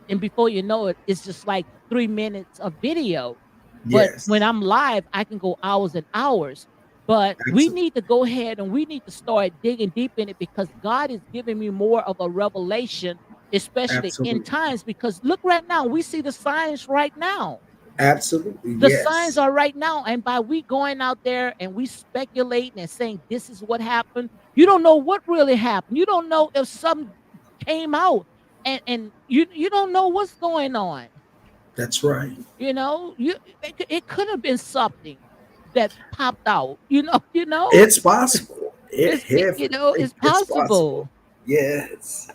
and before you know it, it's just like 3 minutes of video. But when Yes. I'm live, I can go hours and hours. But we Absolutely. need to go ahead and we need to start digging deep in it because God is giving me more of a revelation, especially in Absolutely. times. Because look, right now, we see the signs right now. Absolutely. The signs Yes. are right now. And by we going out there and we speculating and saying this is what happened, you don't know what really happened. You don't know if something came out and you don't know what's going on. That's right. You know, it could have been something that popped out. It's possible. It It's it's possible. possible. Yes.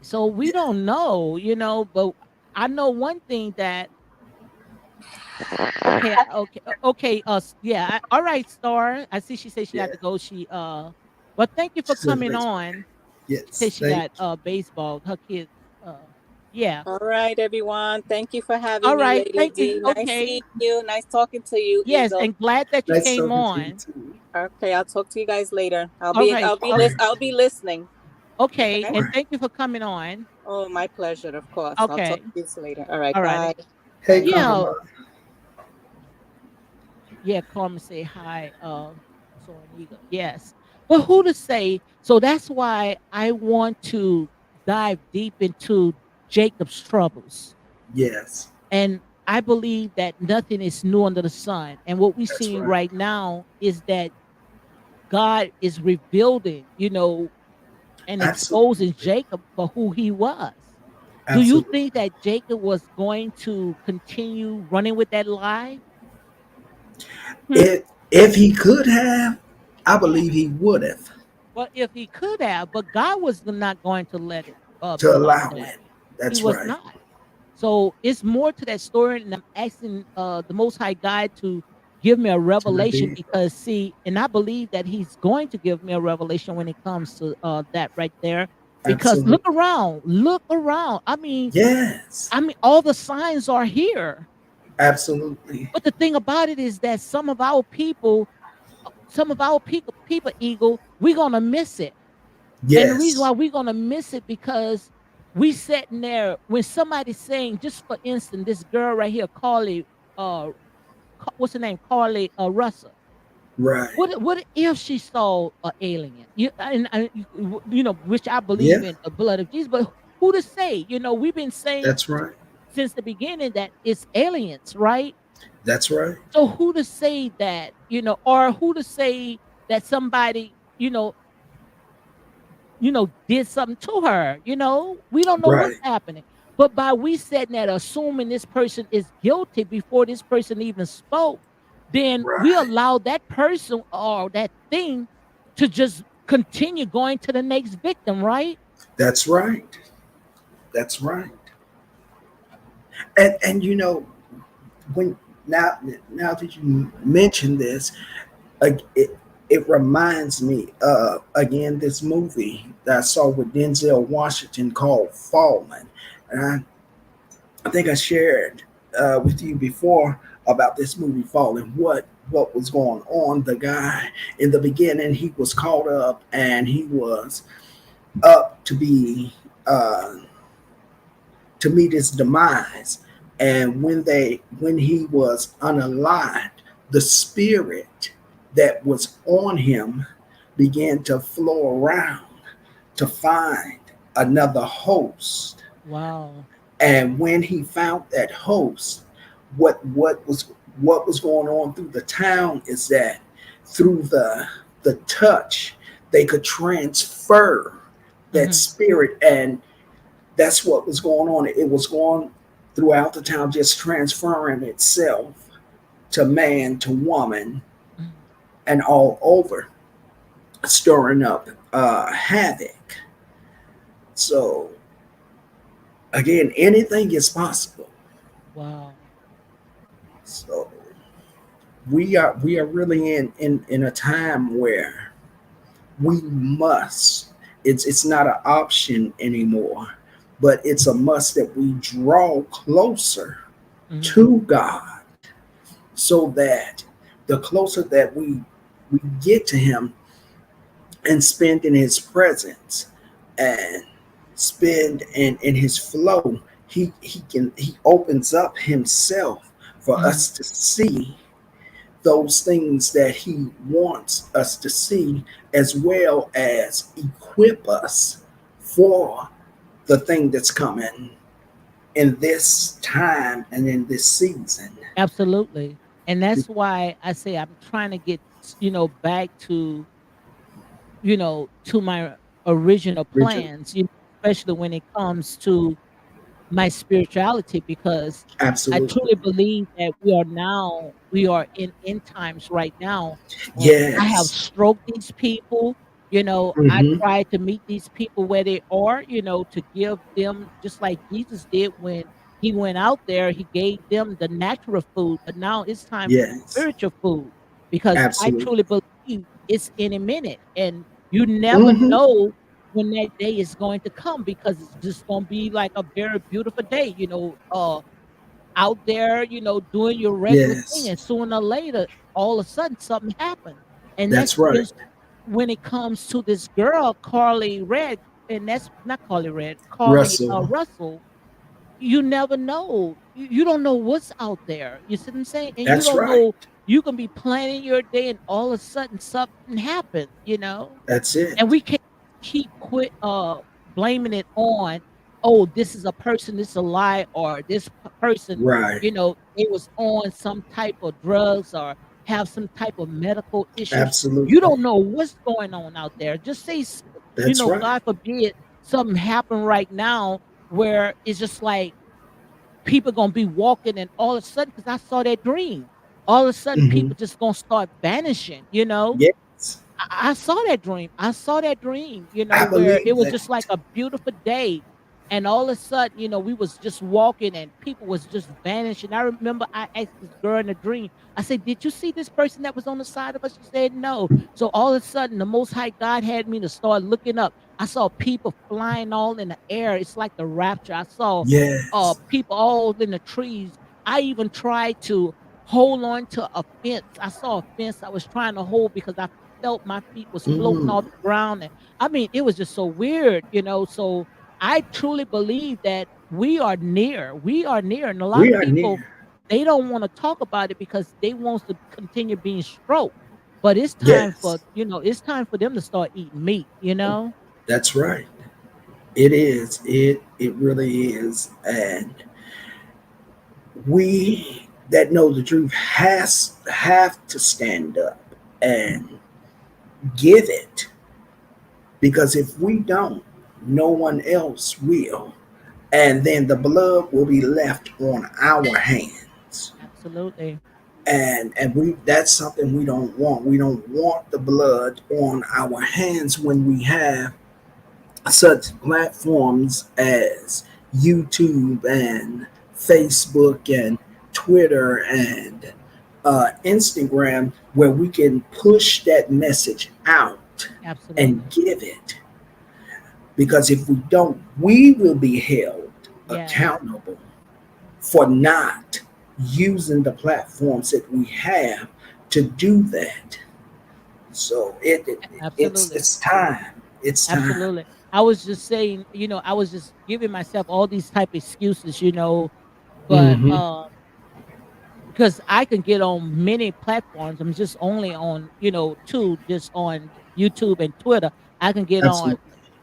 So we don't know, but I know one thing that okay, okay, yeah, all right, Star. I see she said she had Yeah. to go. But thank you She for says coming baseball. on. She Yes. said she Thank got baseball. Her kids, yeah. All right, everyone. Thank you for having All me, right, Lady thank you. D. Nice Okay, seeing you. Nice talking to you, yes, Eagle. and glad that you Nice came talking to you on. too. Okay, I'll talk to you guys later. All right, All right. I'll be listening. okay, Okay. All and right. thank you for coming on. Oh, my pleasure, of course. I'll talk Okay, to you later. All right, all right. bye. Hey, Bye. Yeah, Karma. yeah. Carmen say hi. Soaring Eagle. Yes, but who to say? So that's why I want to dive deep into Jacob's troubles. Yes. And I believe that nothing is new under the sun. And what we're That's seeing right. right now is that God is rebuilding, and exposing Absolutely. Jacob for who he was. Do you Absolutely. think that Jacob was going to continue running with that lie? Hmm? If he could have, I Yeah. believe he would have Well, if he could have, but God was not going to let it to be like allow that. it. He That's was right. not. So it's more to that story, and I'm asking the Most High God to give me a To revelation reveal. because see, and I believe that He's going to give me a revelation when it comes to that right there. Because Absolutely. look around. Yes. I mean, all the signs are here. Absolutely. But the thing about it is that some of our people, Eagle, we're gonna miss it. And the reason why Yes. we're gonna miss it because we sitting there when somebody's saying, just for instance, this girl right here, Carlee, uh, what's her name, Carlee Russell. Right. What if she saw an alien? Which I believe Yeah. in the blood of Jesus. But who to say? We've been saying That's right. since the beginning that it's aliens, right? That's right. So who to say that, or who to say that somebody, did something to her, we don't know what's Right. happening. But by we sitting there assuming this person is guilty before this person even spoke, then we Right. allow that person or that thing to just continue going to the next victim, right? That's right. That's right. And when now now that you mention this, it reminds me of again this movie that I saw with Denzel Washington called Fallen, and I think I shared with you before about this movie Fallen. What was going on? The guy in the beginning, he was caught up and he was up to be to meet his demise. And when he was unaligned, the spirit that was on him began to flow around to find another host. Wow. And when he found that host, what was going on through the town is that through the touch, they could transfer that Hmm. spirit, and that's what was going on. It was going throughout the town, just transferring itself to man, to woman, and all over, stirring up havoc. So again, anything is possible. Wow. So we are really in a time where we must. It's not an option anymore, but it's a must that we draw closer Hmm. to God, so that the closer that we get to Him and spend in His presence and spend in His flow, he opens up Himself for Hmm. us to see those things that He wants us to see, as well as equip us for the thing that's coming in this time and in this season. Absolutely. And that's why I say I'm trying to get, back to my original Richard, plans, especially when it comes to my spirituality because I Absolutely. truly believe that we are in end times right now, and I have Yes. stroked these people, I Hmm. try to meet these people where they are, to give them just like Jesus did when he went out there, he gave them the natural food, but now it's time for the Yes. spiritual food because I Absolutely. truly believe it's in a minute, and you never Hmm. know when that day is going to come because it's just gonna be like a very beautiful day, out there, doing your regular thing, Yes. and sooner or later, all of a sudden, something happens, and That's that's right. just when it comes to this girl, Carlee Red, and that's not Carlee Red, Carlee Russell. Russell. You never know. You don't know what's out there. You see what I'm saying? And you That's don't right. know. You can be planning your day, and all of a sudden, something happens. That's And it. we can't keep blaming it on, "Oh, this is a person, this is a lie," or this person, Right. they was on some type of drugs or have some type of medical issues. You Absolutely. don't know what's going on out there. Just say, That's right. God forbid something happen right now where it's just like people gonna be walking and all of a sudden, because I saw that dream, all of a sudden Hmm. people just gonna start vanishing. Yes. I saw that dream. I saw that dream, I where it believe was just like that. a beautiful day, and all of a sudden, we was just walking and people was just vanishing. I remember I asked this girl in a dream, I said, "Did you see this person that was on the side of us?" She said, "No." So all of a sudden, the Most High God had me to start looking up. I saw people flying all in the air. It's like the rapture. I saw Yes. people all in the trees. I even tried to hold on to a fence. I saw a fence I was trying to hold because I felt my feet was floating Mm. off the ground, and I mean, it was just so weird. So I truly believe that we are near. We are near, and a lot We of are people, near. they don't wanna talk about it because they wants to continue being stroked, but Yes. it's time for them to start eating meat. That's right. It is. It really is. And we that know the truth have to stand up and give it, because if we don't, no one else will, and then the blood will be left on our hands. Absolutely. And we that's something we don't want. We don't want the blood on our hands when we have such platforms as YouTube and Facebook and Twitter and Instagram, where we can push that message out and Absolutely. give it. Because if we don't, we will be held Yes. accountable for not using the platforms that we have to do that. So Absolutely. it's time. It's time. Absolutely. I was just saying, I was just giving myself all these type excuses, but, Hmm. because I can get on many platforms. I'm just only on, 2, just on YouTube and Twitter. I can get on,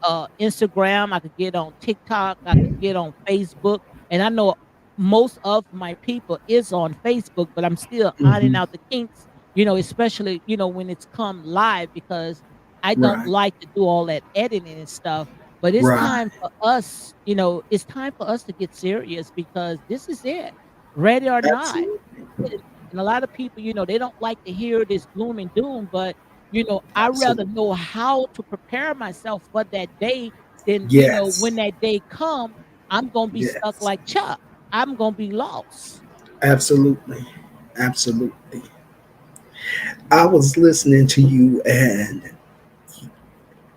Absolutely. Instagram, I could get on TikTok, I could get on Facebook, and I know most of my people is on Facebook, but I'm still ironing Hmm. out the kinks, especially, when it's come live because I don't Right. like to do all that editing and stuff. But Right. it's time for us to get serious because this is it, ready or not. Absolutely. And a lot of people, they don't like to hear this gloom and doom, but, I rather Absolutely. know how to prepare myself for that day than, when Yes. that day come, I'm gonna be stuck Yes. like Chuck. I'm gonna be lost. Absolutely. Absolutely. I was listening to you, and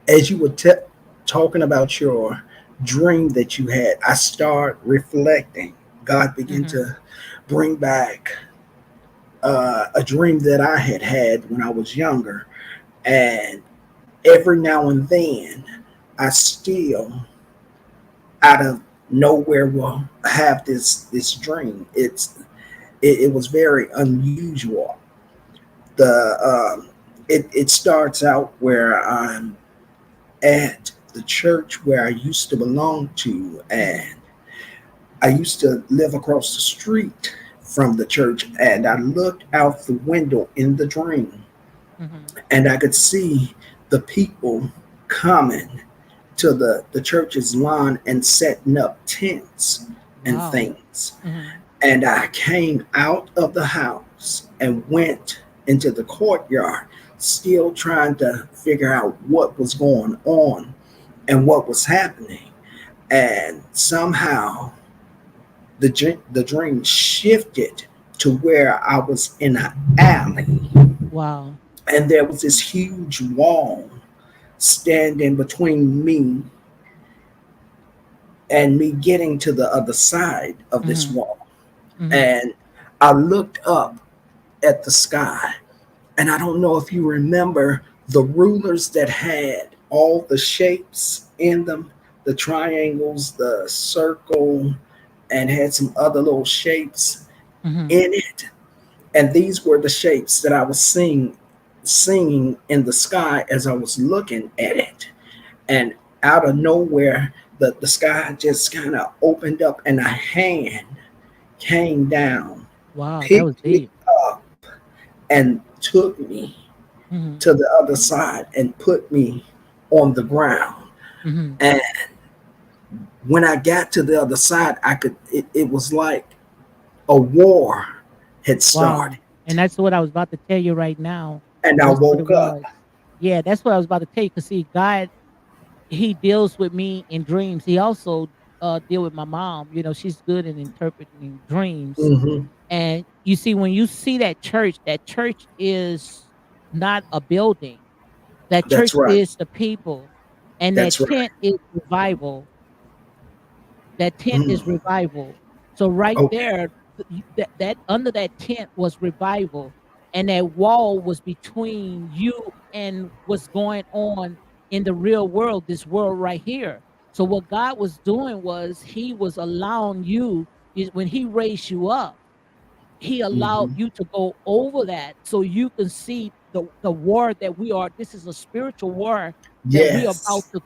as you were talking about your dream that you had, I start reflecting. God began Mhm, to bring back a dream that I had had when I was younger, and every now and then, I still, out of nowhere, will have this dream. It was very unusual. The it starts out where I'm at the church where I used to belong to, mhm, and I used to live across the street from the church, and I looked out the window in the dream, mhm, and I could see the people coming to the church's lawn and setting up tents and Wow. things. Mhm. And I came out of the house and went into the courtyard, still trying to figure out what was going on and what was happening. And somehow the dream shifted to where I was in an alley, Wow. and there was this huge wall standing between me and me getting to the other side of this Mhm. wall. Mhm. And I looked up at the sky, and I don't know if you remember the rulers that had all the shapes in them, the triangles, the circle, and had some other little shapes Mhm. in it. And these were the shapes that I was seeing in the sky as I was looking at it. And out of nowhere, the sky just kind of opened up, and a hand came down, Wow, that was picked me deep. up, and took me Mhm. to the other side and put me on the ground. Mhm. And when I got to the other side, it was like a war had started. Wow. And that's what I was about to tell you right now. And I That's what it woke up. was. Yeah, that's what I was about to tell you. Cause see, God, he deals with me in dreams. He also deal with my mom. You know, she's good in interpreting dreams. Hmm. And you see, when you see that church is not a building. That That's church right. is the people. And that That's right. tent is revival. That tent is Mm. revival. So right Okay. there, that under that tent was revival, and that wall was between you and what's going on in the real world, this world right here. So what God was doing was He was allowing you is when He raised you up, He allowed Hmm. you to go over that so you can see the war that we are. This is a spiritual war that we are about Yes. to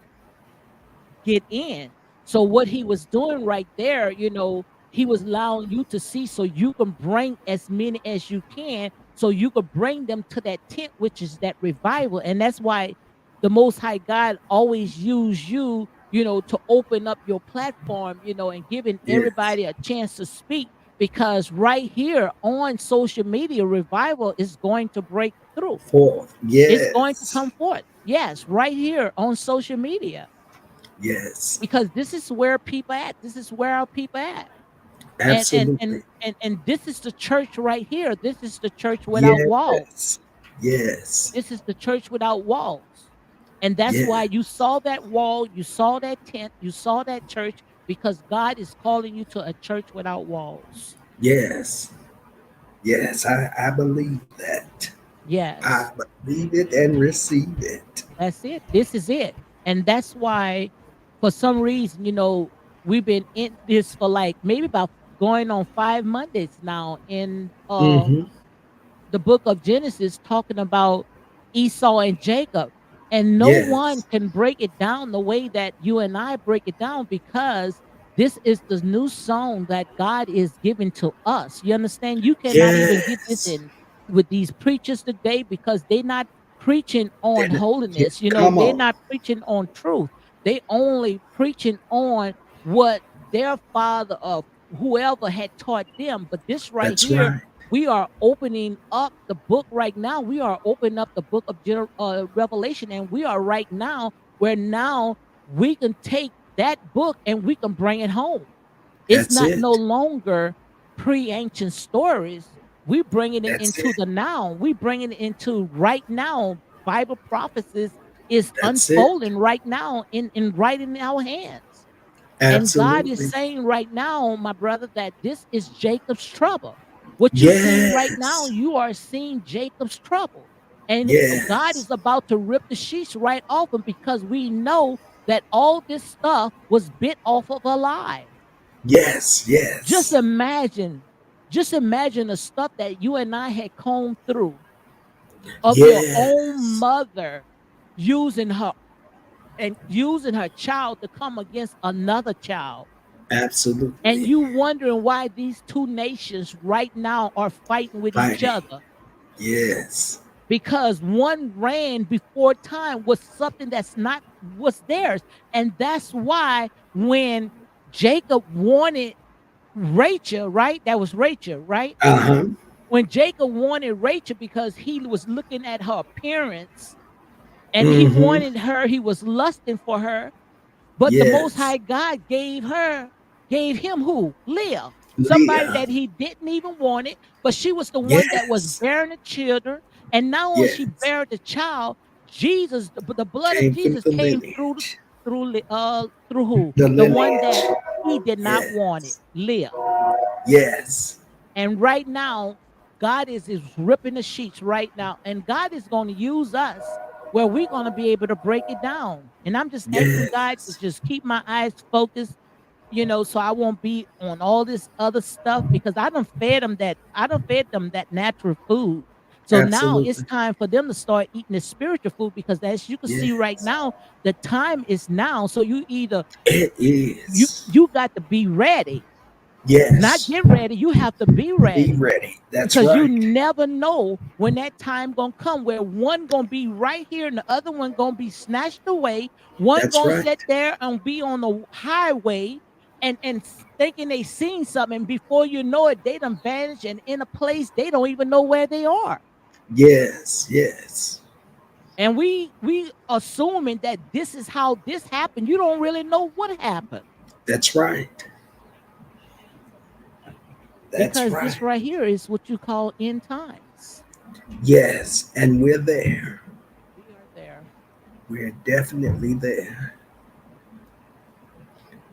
get in. So what he was doing right there, you know, he was allowing you to see so you can bring as many as you can, so you could bring them to that tent, which is that revival. And that's why the Most High God always use you, you know, to open up your platform, you know, and giving Yes. everybody a chance to speak. Because right here on social media, revival is going to break through. Fourth. It's going to Yes. come forth. Yes, right here on social media, Yes. because this is where people at. This is where our people at. And and Absolutely. and and and this is the church right here. This is the church without walls. Yes. Yes. This is the church without walls. And that's why Yes. you saw that wall, you saw that tent, you saw that church, because God is calling you to a church without walls. Yes. Yes. I believe that. I Yes. believe it and receive it. That's it. This is it. And that's why, for some reason, you know, we've been in this for like maybe about going on 5 Mondays now in Hmm. the book of Genesis, talking about Esau and Jacob. And no one Yes. can break it down the way that you and I break it down, because this is the new song that God is giving to us. You understand? You cannot even get this Yes. in with these preachers today, because they're not preaching on Then holiness. You know, come they're on. not preaching on truth. They only preaching on what their father or whoever had taught them. But this right That's here, right. we are opening up the book right now. We are opening up the book of Revelation, and we are right now where now we can take that book and we can bring it home. It's That's not no it. longer pre-ancient stories. We bringing it That's into it. the now. We bringing it into right now. Bible prophecies is That's it. unfolding right now in right in our hands. And God is Absolutely. saying right now, my brother, that this is Jacob's trouble. What you're seeing right now, Yes. you are seeing Jacob's trouble. And God Yes. is about to rip the sheets right off him, because we know that all this stuff was bit off of a lie. Yes. Just Yes. imagine, just imagine the stuff that you and I had combed through of your own Yes. mother using her and using her child to come against another child. And Absolutely. you wondering why these two nations right now are fighting with each Fighting. other, Yes. because one ran before time was something that's not was theirs. And that's why when Jacob wanted Rachel, right? That was Rachel, right? Uh-huh. When Jacob wanted Rachel because he was looking at her appearance and he Mm-hmm. wanted her, he was lusting for her. But the Most Yes. High God gave him who? Leah. Somebody Leah. that he didn't even want it, but she was the one that was Yes. bearing the children. And not only she Yes. bare the child, Jesus, the blood of Came through Jesus the came through lineage. through who? The The one that lineage. he did not want it, Yes. Leah. Yes. And right now, God is ripping the sheets right now, and God is going to use us where we're going to be able to break it down. And I'm just asking God to Yes. just keep my eyes focused, so I won't be on all this other stuff because I done fed them that natural food. So now it's Absolutely. time for them to start eating the spiritual food because as you can see right Yes. now, the time is now. So you either It is. you got to be ready, not Yes. get ready. You have to be Be ready ready. That's because you right. never know when that time gonna come where one gonna be right here and the other one gonna be snatched away. One That's gonna right. sit there and be on the highway and thinking they seen something, and before you know it, they done vanished and in a place they don't even know where they are. Yes. Yes. And we assuming that this is how this happened. You don't really know what happened That's right. That's because this right. right here is what you call end times. Yes. And we're there. We are there. We're definitely there.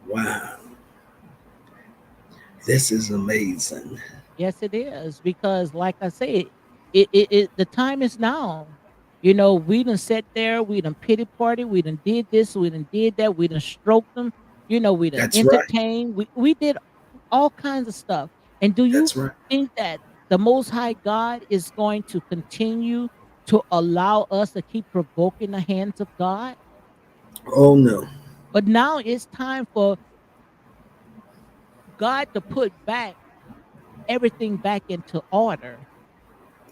Wow. This is amazing. Yes, it is because, like I said, the time is now. We done sat there, we done pity party, we done did this, we done did that, we done stroked them. We done That's right. entertained. We did all kinds of stuff. And do you That's right. think that the Most High God is going to continue to allow us to keep provoking the hands of God? Oh no. But now it's time for God to put back everything back into order.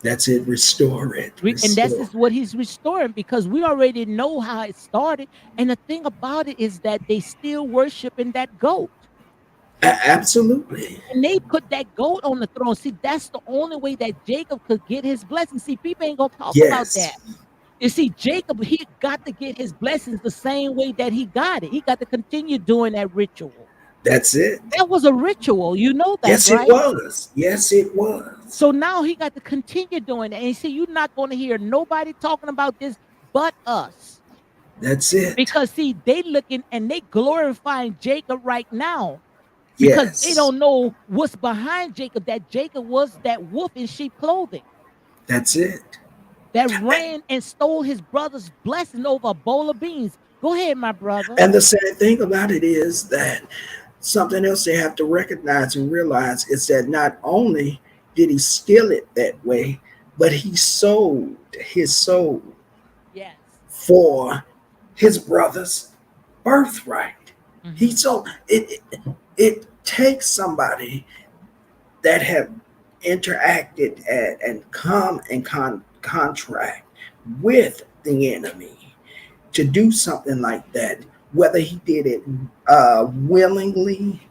That's it. Restore it. And that's Restore. is what he's restoring because we already know how it started. And the thing about it is that they still worshiping that goat. Absolutely. And they put that goat on the throne. See, that's the only way that Jacob could get his blessing. See, people ain't gonna talk about that. Yes. You see, Jacob, he got to get his blessings the same way that he got it. He got to continue doing that ritual. That's it. That was a ritual. You know that, Yes, it right? was. Yes, it was. So now he got to continue doing that. And you see, you're not going to hear nobody talking about this but us. That's it. Because see, they looking and they glorifying Jacob right now because they Yes. don't know what's behind Jacob. That Jacob was that wolf in sheep clothing That's it. that ran and stole his brother's blessing over a bowl of beans. Go ahead, my brother. And the sad thing about it is that something else they have to recognize and realize is that not only did he steal it that way, but he sold his soul Yes. for his brother's birthright. He Hmm. sold it. It takes somebody that have interacted and come in contract with the enemy to do something like that, whether he did it willingly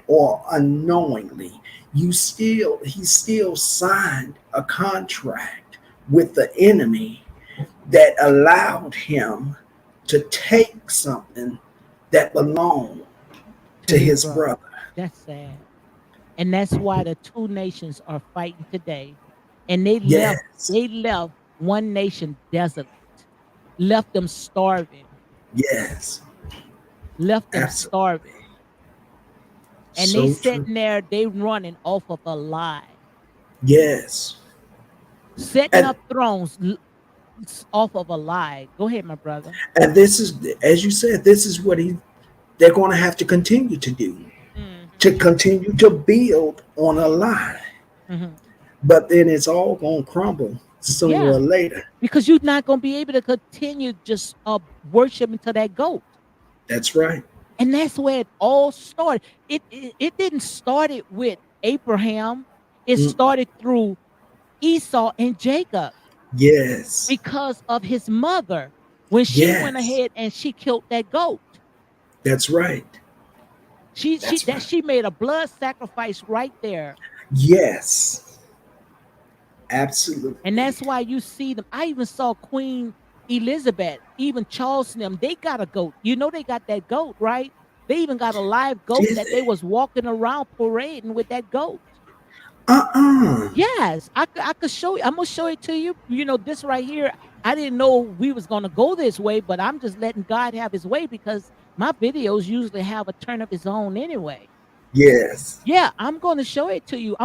or unknowingly. He still signed a contract with the enemy that allowed him to take something that belonged To to his his brother. brother. That's sad. And that's why the two nations are fighting today. And they left Yes, they left one nation desolate, left them starving, yes, left them absolutely. starving. And they So true. sitting there, they running off of a lie, Yes. setting And up thrones off of a lie. Go ahead, my brother. and this is, as you said, this is what they're going to have to continue to do, to Hmm. continue to build on a lie. Hmm. But then it's all going to crumble sooner or Yeah, later. because you're not going to be able to continue just worshiping to that goat. That's right. And that's where it all started. It didn't start it with Abraham. It Mm, started through Esau and Jacob yes. because of his mother when she went Yes. ahead and she killed that goat. That's right. She That's that right. she made a blood sacrifice right there. Yes, And absolutely. that's why you see them. I even saw Queen Elizabeth, even Charles and them, they got a goat. You know they got that goat, right? They even got a live goat Did that they they? was walking around parading with that goat. Uh-uh. Yes, I could show you. I'm gonna show it to you. You know, this right here, I didn't know we was gonna go this way, but I'm just letting God have his way because my videos usually have a turn of his own anyway. Yes. Yeah, I'm gonna show it to you.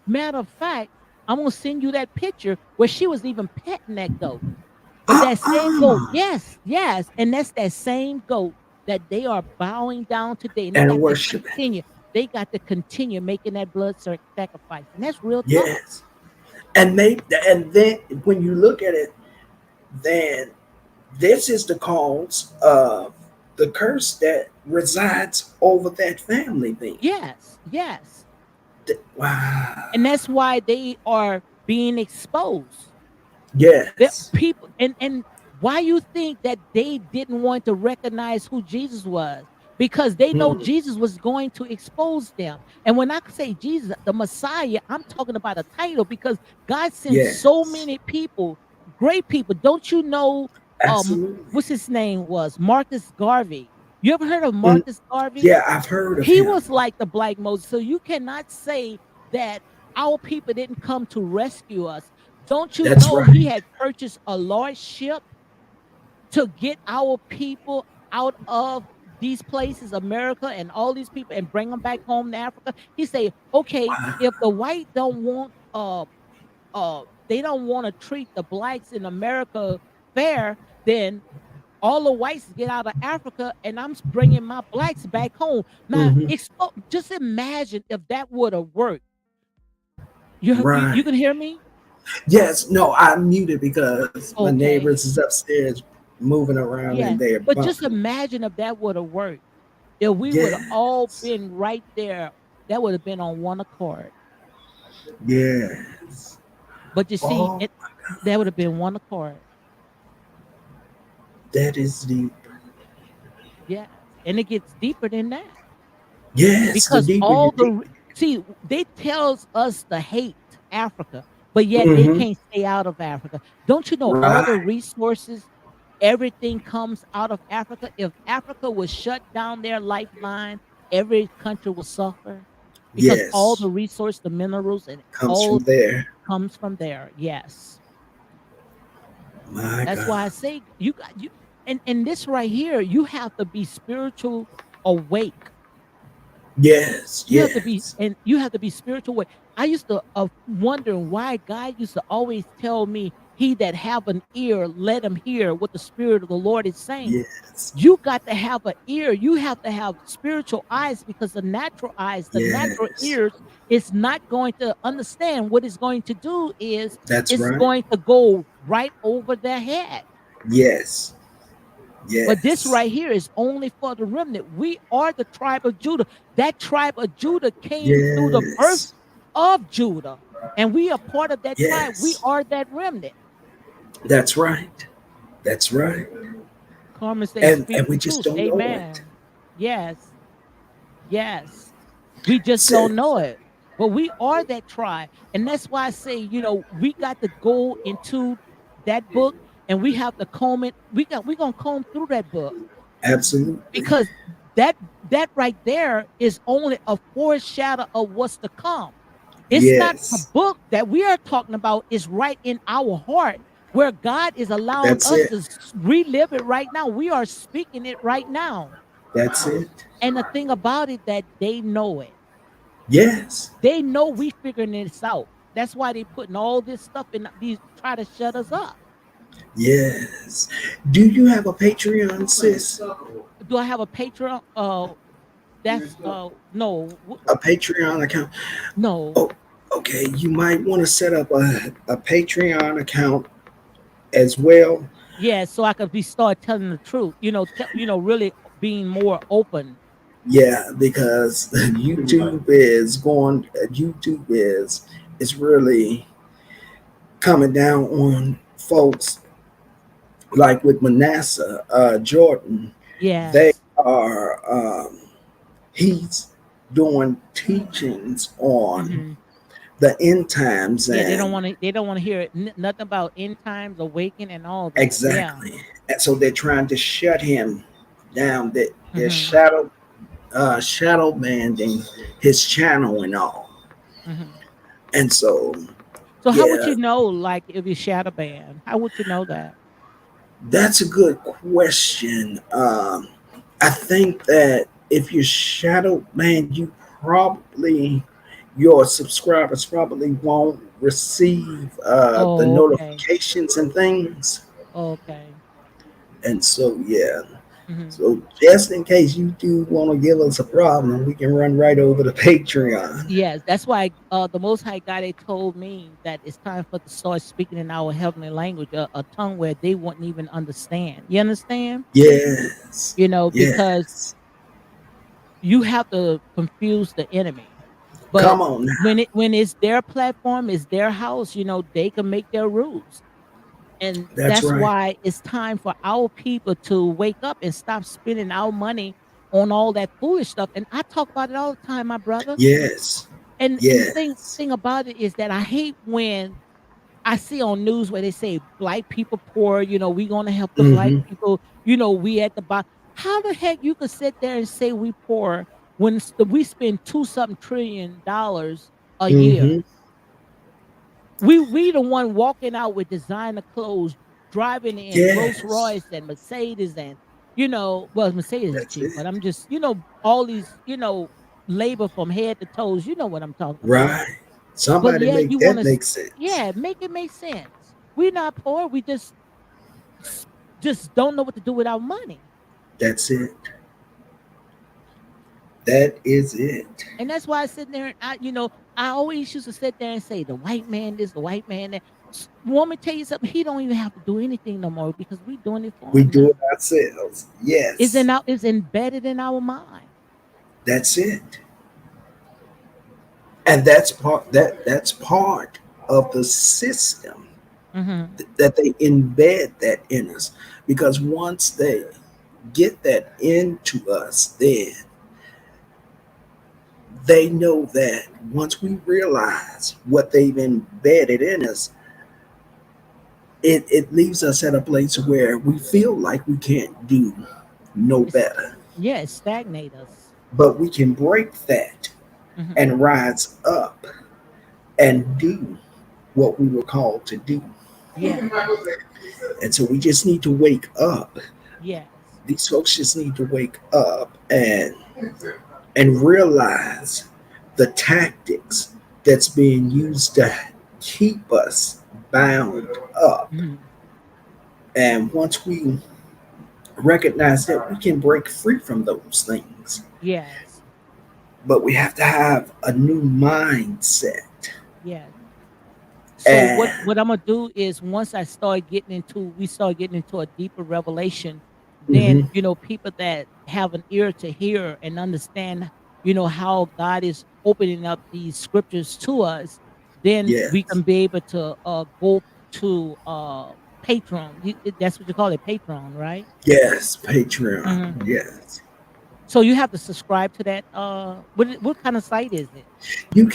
Matter of fact, I'm gonna send you that picture where she was even petting that goat. But that same goat, Uh-uh. yes, yes, and that's that same goat that they are bowing down today, and And worshiping. they got to continue making that sacrifice, and that's real talk. Yes. And then when you look at it, then this is the cause of the curse that resides over that family then. Yes, yes, and Wow. that's why they are being exposed. That Yes. people and why you think that they didn't want to recognize who Jesus was? Because they know Mm. Jesus was going to expose them. And when I say Jesus, the Messiah, I'm talking about a title because God sent so Yes. many people, great people. Don't you know Absolutely. what's his name was? Marcus Garvey. You ever heard of Mm. Marcus Garvey? Yeah, I've heard of He him. was like the Black Moses. So you cannot say that our people didn't come to rescue us. Don't you That's know he right. had purchased a large ship to get our people out of these places, America and all these people, and bring them back home to Africa? He say, okay, if Wow. the white don't want they don't want to treat the blacks in America fair, then all the whites get out of Africa, and I'm bringing my blacks back home. Now, Hmm. just imagine if that would have worked. You Right. can hear me? Yes. No, I muted because my Okay. neighbors is upstairs moving around Yeah. and they're But just bumping. imagine if that would have worked. If we would have all Yes. been right there, that would have been on one accord. Yes. But you see, Oh, it that would have been one accord. that is deep. Yes. And it gets deeper than that. Yes, the Because deeper you all the dig. see, they tells us to hate Africa, but yet they Hmm. can't stay out of Africa. Don't you know all the Right. resources, everything comes out of Africa? If Africa was shut down their lifeline, every country will suffer because all Yes. the resource, the minerals, and Comes all from there. comes from there. Yes. My That's why I God. say you got you and this right here, you have to be spiritual awake. Yes. Yes. You have to be spiritual way. I used to wondering why God used to always tell me, "He that have an ear, let him hear what the Spirit of the Lord is saying." Yes. You got to have an ear. You have to have spiritual eyes because the natural eyes, the natural Yes. ears, is not going to understand. What it's going to do is That's it's right. going to go right over their head. Yes. But this Yes. right here is only for the remnant. We are the tribe of Judah. That tribe of Judah came through the birth Yes. of Judah, and we are part of that tribe. We Yes. are that remnant. That's right. That's right. Carmen say, And "Speak we the just truth." don't know it. Amen. Yes, yes. We just don't know Sis. it, but we are that tribe, and that's why I say, we got to go into that book, and we have to comb it. We're gonna comb through that book Absolutely. because that that right there is only a foreshadow of what's to come. It's not the Yes. book that we are talking about is right in our heart where God is allowing That's us it. to relive it right now. We are speaking it right now. That's it. And the thing about it that they know it. Yes. They know we figuring this out. That's why they putting all this stuff in these try to shut us up. Yes. Do you have a Patreon, sis? Do I have a Patreon? That's no, A Patreon account? no. Oh, okay. You might want to set up a Patreon account as well. Yeah, so I could be start telling the truth. Really being more open. Yeah, because YouTube is really coming down on folks like with Manasseh Jordan. They Yes. are he's doing teachings on Mhm. the end times Yeah, and they don't wanna hear nothing about end times, awaken, and all that. Yeah. exactly. And so they're trying to shut him down. That they're Mhm. shadow banding his channel and all. Mhm. And so So how would yeah, you know, like, if you shadow ban? How would you know that? that's a good question. I think that if you're shadow man, you probably your subscribers probably won't receive the Oh, okay. notifications and things. Okay. And so yeah. Mhm. So just in case you do want to give us a problem, we can run right over to Patreon. Yes, that's why, the Most High God, they told me that it's time for to start speaking in our heavenly language, a tongue where they wouldn't even understand. You understand? Yes. You know, because Yes. you have to confuse the enemy. But Come on now. when it's their platform, it's their house, they can make their rules. And That's that's right. why it's time for our people to wake up and stop spending our money on all that foolish stuff. And I talk about it all the time, my brother. Yes. And the thing Yes. thing about it is that I hate when I see on news where they say black people poor, we gonna help the black Mm-hmm. people, we at the bottom. How the heck you could sit there and say we poor when we spend two something $1 trillion a year? Mm-hmm. We the one walking out with designer clothes, driving in Rolls Yes. Royce and Mercedes, and well, Mercedes is That's cheap, but it. I'm just, all these, labor from head to toes. You know what I'm talking about. Right. But Somebody yet make you want that to, make sense. yeah, make it make sense. We're not poor. We s- just don't know what to do with our money. That's it. That is it. And that's why I sit there and I always used to sit there and say, the white man this, the white man that. Want me to tell you something? He don't even have to do anything no more because we doing it for We him do it now. ourselves. Yes. It's embedded in our mind. That's it. And that's part of the system Mhm. that they embed that in us. Because once they get that into us, then they know that once we realize what they've embedded in us, it leaves us at a place where we feel like we can't do no It's better. yeah, it stagnate us. But we can break that Mhm. and rise up and do what we were called to do. Yes. And so we just need to wake up. Yes. These folks just need to wake up and realize the tactics that's being used to keep us bound up. Mhm. And once we recognize that, we can break free from those things. Yes. But we have to have a new mindset. Yes. So what And I'm gonna do is once we start getting into a deeper revelation, then mhm, people that have an ear to hear and understand, how God is opening up these scriptures to us, then we yes, can be able to go to Patreon. That's what you call it, Patreon, right? yes, Patreon, Mhm. yes. So you have to subscribe to that. What kind of site is it? You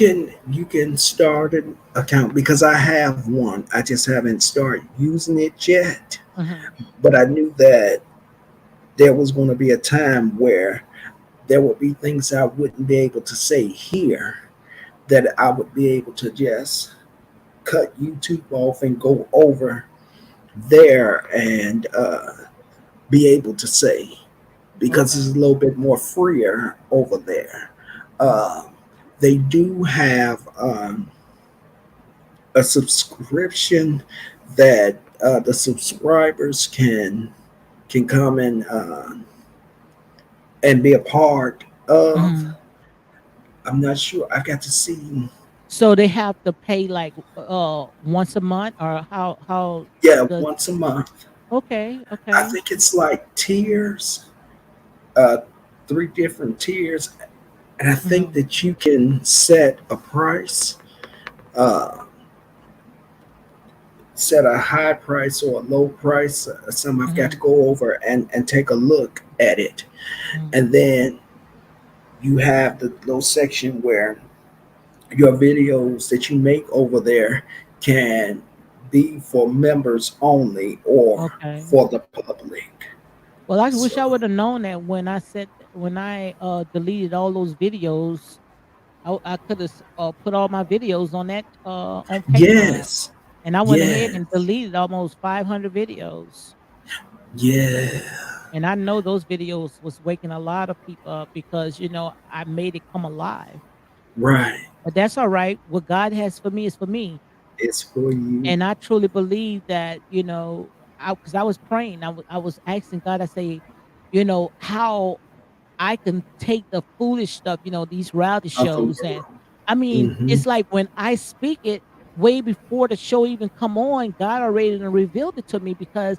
can start an account because I have one. I just haven't started using it yet. Mhm. But I knew that there was going to be a time where there would be things I wouldn't be able to say here that I would be able to just cut YouTube off and go over there and be able to say because Okay. it's a little bit more freer over there. Mhm. Uh, they do have a subscription that the subscribers can come and be a part of. Mhm. I'm not sure. I got to see. So they have to pay like once a month, or how Yeah, the once a month. okay, I okay. think it's like tiers, uh, three different tiers, and I think Mhm. that you can set a price, uh, set a high price or a low price. Some I've got to Mhm. go over and take a look at it, Mhm. and then you have those section where your videos that you make over there can be for members only or Okay. for the public. Well, I So wish I would have known that when I said when I deleted all those videos, I could have put all my videos on that on Patreon, yes, and I went ahead yes, and deleted almost 500 videos. yeah, And I know those videos was waking a lot of people up because I made it come alive. right. But that's all right. What God has for me is for me. It's for you. And I truly believe that, because I was praying, I was asking God, I say, how I can take the foolish stuff, these reality Of the shows. And world. I mean, Hmm. it's like when I speak it way before the show even come on, God already done revealed it to me because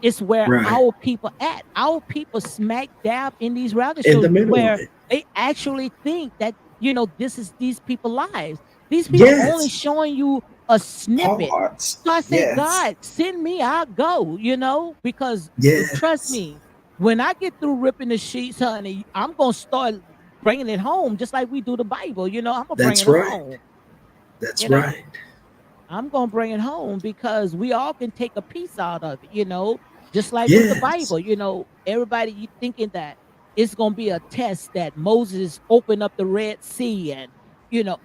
it's where Right. our people at. Our people smack dab in these reality In the shows middle of where it. they actually think that, this is these people lives. These people only Yes. showing you a snippet. Parts. So I say, Yes. God, send me, I'll go, because trust Yes. me, when I get through ripping the sheets, honey, I'm gonna start bringing it home, just like we do the Bible. I'm gonna bring That's it right. home. That's You know, right. I'm gonna bring it home because we all can take a piece out of it. Just like with the Yes. Bible. Everybody you thinking that it's gonna be a test that Moses opened up the Red Sea and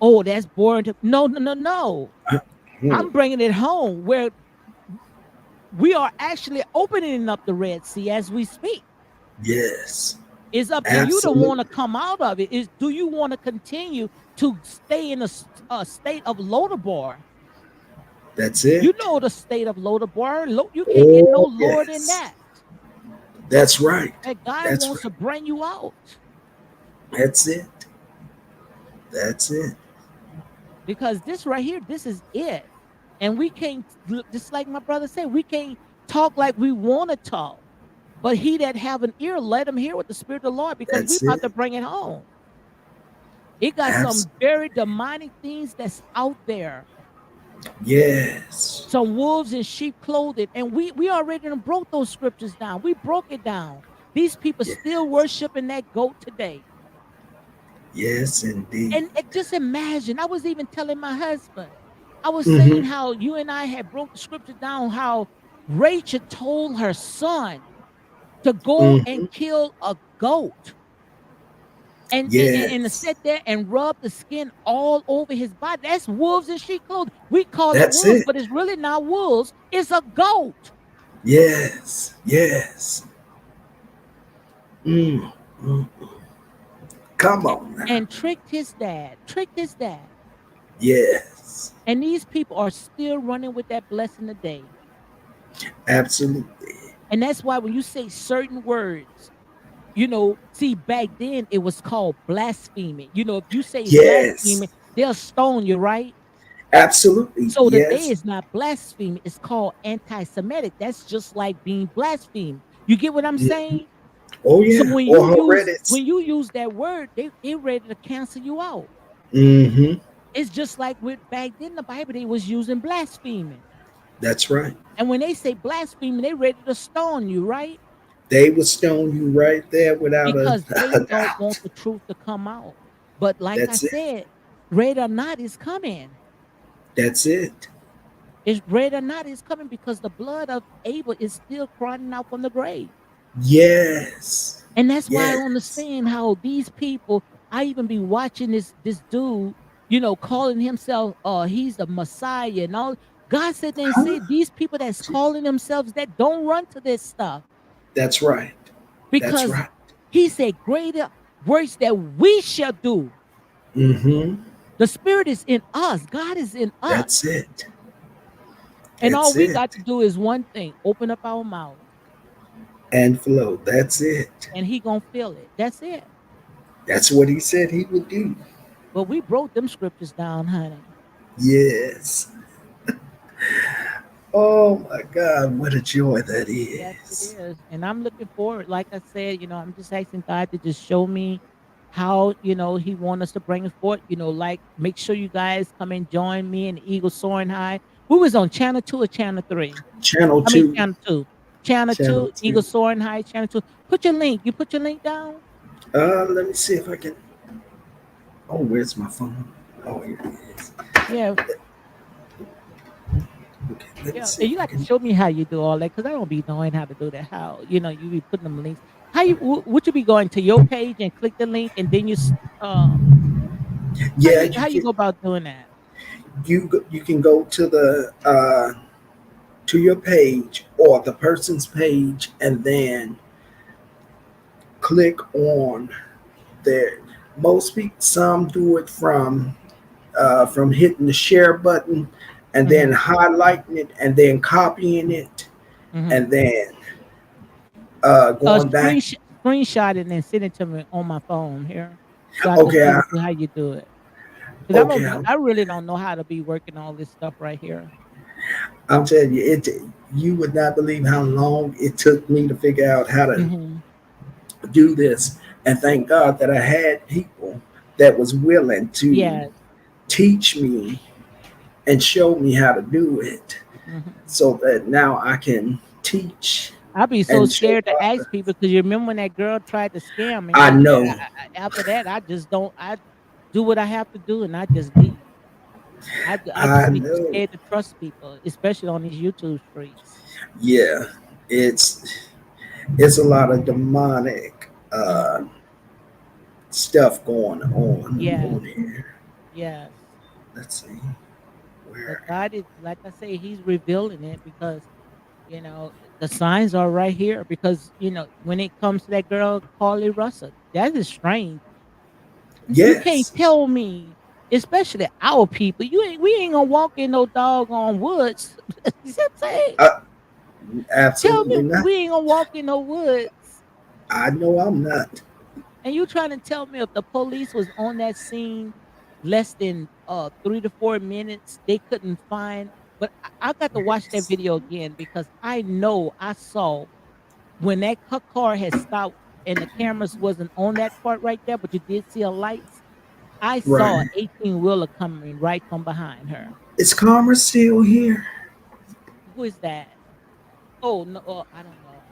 oh, that's boring. No, no, no, no. Hmm. I'm bringing it home where we are actually opening up the Red Sea as we speak. Yes. It's up to you to want to Absolutely. come out of it. Is do you want to continue to stay in a state of Lodabar? That's You it. know the state of Lodabar. You can't get no Oh, lower than yes. that. That's right. That God That's wants right. to bring you out That's it. That's it. because this right here, this is it. And we can't, just like my brother said, we can't talk like we want to talk. But he that have an ear, let him hear what the Spirit of the Lord, because we That's about it. to bring it home. It got some Absolutely. very demonic things that's out there. Yes. Some wolves in sheep clothing. And we already done broke those scriptures down. We broke it down. These people still Yes. worshiping that goat today. Yes, indeed. And just imagine, I was even telling my husband, I was saying Mm-hmm. how you and I had broke the scripture down, how Rachel told her son to go Mm-hmm. and kill a goat and to Yes. sit there and rub the skin all over his body. That's wolves in sheep clothing. We call it That's wolves, it. but it's really not wolves. It's a goat. Yes. Yes. Mm. Mm. Come a- on now. And tricked his dad. Yes. And these people are still running with that blessing today. Absolutely. And that's why when you say certain words, see, back then it was called blaspheming. If you say Yes. blaspheming, they'll stone you, right? Absolutely. So today Yes. is not blasphemy, it's called anti-Semitic. That's just like being blasphemed. You get what I'm Mhm. saying? Oh So yeah. when Or you use Horrendous. when you use that word, they ready to cancel you out. Mm-hmm. It's just like with back then the Bible, they was using blaspheming. That's right. And when they say blasphemy, they ready to stone you, right? They would stone you right there without Because a they don't want doubt. the truth to come out. But like I That's it. said, ready or not is coming. That's it. It's ready or not is coming because the blood of Abel is still crying out from the grave. Yes. And that's why I Yes. understand how these people, I even be watching this dude, calling himself he's the Messiah and all. God said and Huh? said these people that's calling themselves that don't run to this stuff That's right. That's because right. he said greater works that we shall do. Mm-hmm. The spirit is in us. God is in us. That's it. And all That's we it. got to do is one thing, open up our mouth And flow. That's it. and he going to feel it. That's it. That's what he said he would do. But we broke them scriptures down, honey. Yes. Oh my God, what a joy that Yes, it is. is. And I'm looking forward. Like I said, I'm just asking God to just show me how, He want us to bring it forth. Like make sure you guys come and join me in Eagle Soaring High. We was on channel 2 or channel 3. Channel I mean 2. channel 2. Channel Channel 2, Eagle 2. Soaring High, channel 2. Put your link. You put your link down? Let me see if I can. Oh, where's my phone? Oh, here it is. Yeah, Okay, let me yeah, see and if you I got to can. show me how you do all that because I don't be knowing how to do that. How you be putting them links. How would you be going to your page and click the link and then Yeah, how you go about doing that? you can go to your page or the person's page, and then click on there. Most people, some do it from hitting the share button and then Mhm, highlighting it and then copying it mhm. and then going back. Screenshot it and send it to me on my phone here, so I can Okay, see how you do it. Because okay. I really don't know how to be working all this stuff right here. I'm telling you, you would not believe how long it took me to figure out how to Mhm. do this, and thank God that I had people that was willing to Yes. teach me and show me how to do it, Mhm. so that now I can teach I be so and show scared to others. ask people because you remember when that girl tried to scam me. I know, After that, I just don't. I do what I have to do, and I just leave. I I just be too know. scared to trust people, especially on these YouTube streets. Yeah, it's it's a lot of demonic Mhm. stuff going on Yes, here. yes. Let's see But where. God is, like I say, He's revealing it because the signs are right here. Because when it comes to that girl Carlee Russell, that is strange. You can't Yes, tell me, especially our people, we ain't gonna walk in no doggone woods. You see what I'm saying? uh, Tell me absolutely not. we ain't gonna walk in no woods. I know I'm not. And you trying to tell me if the police was on that scene less than 3 to 4 minutes, they couldn't find. But I got to watch that Yes. video again because I know I saw when that car had stopped and the cameras wasn't on that part right there, but you did see a lights. I saw Right. an 18 wheeler coming right from behind her. Is Karma still here? Who is that? Oh no, I don't know.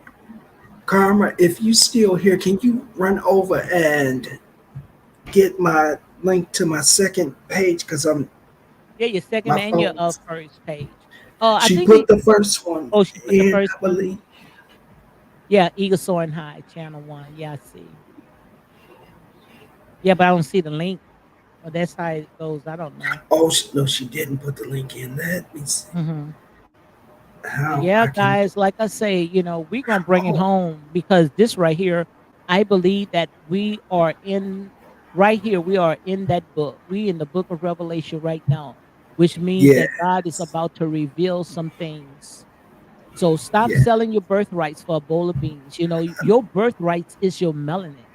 Karma, if you still here, can you run over and get my link to my second page? Because Yeah, your second my and your phone's. first page. I She think put the first one oh, she put the in, first I one. believe. Yeah, Eagle Soaring High, Channel 1. Yeah, I see. Yeah, but I don't see the link. Or that's how it goes. I don't know. Oh no, she didn't put the link in. Let me see Mhm. But how yeah, I can. guys, like I say, we're gonna bring it Oh home because this right here, I believe that we are in right here. We are in that book. We in the book of Revelation right now, which means yeah, that God is about to reveal some things. So stop yeah. selling your birthrights for a bowl of beans. Your birthrights is your melanin.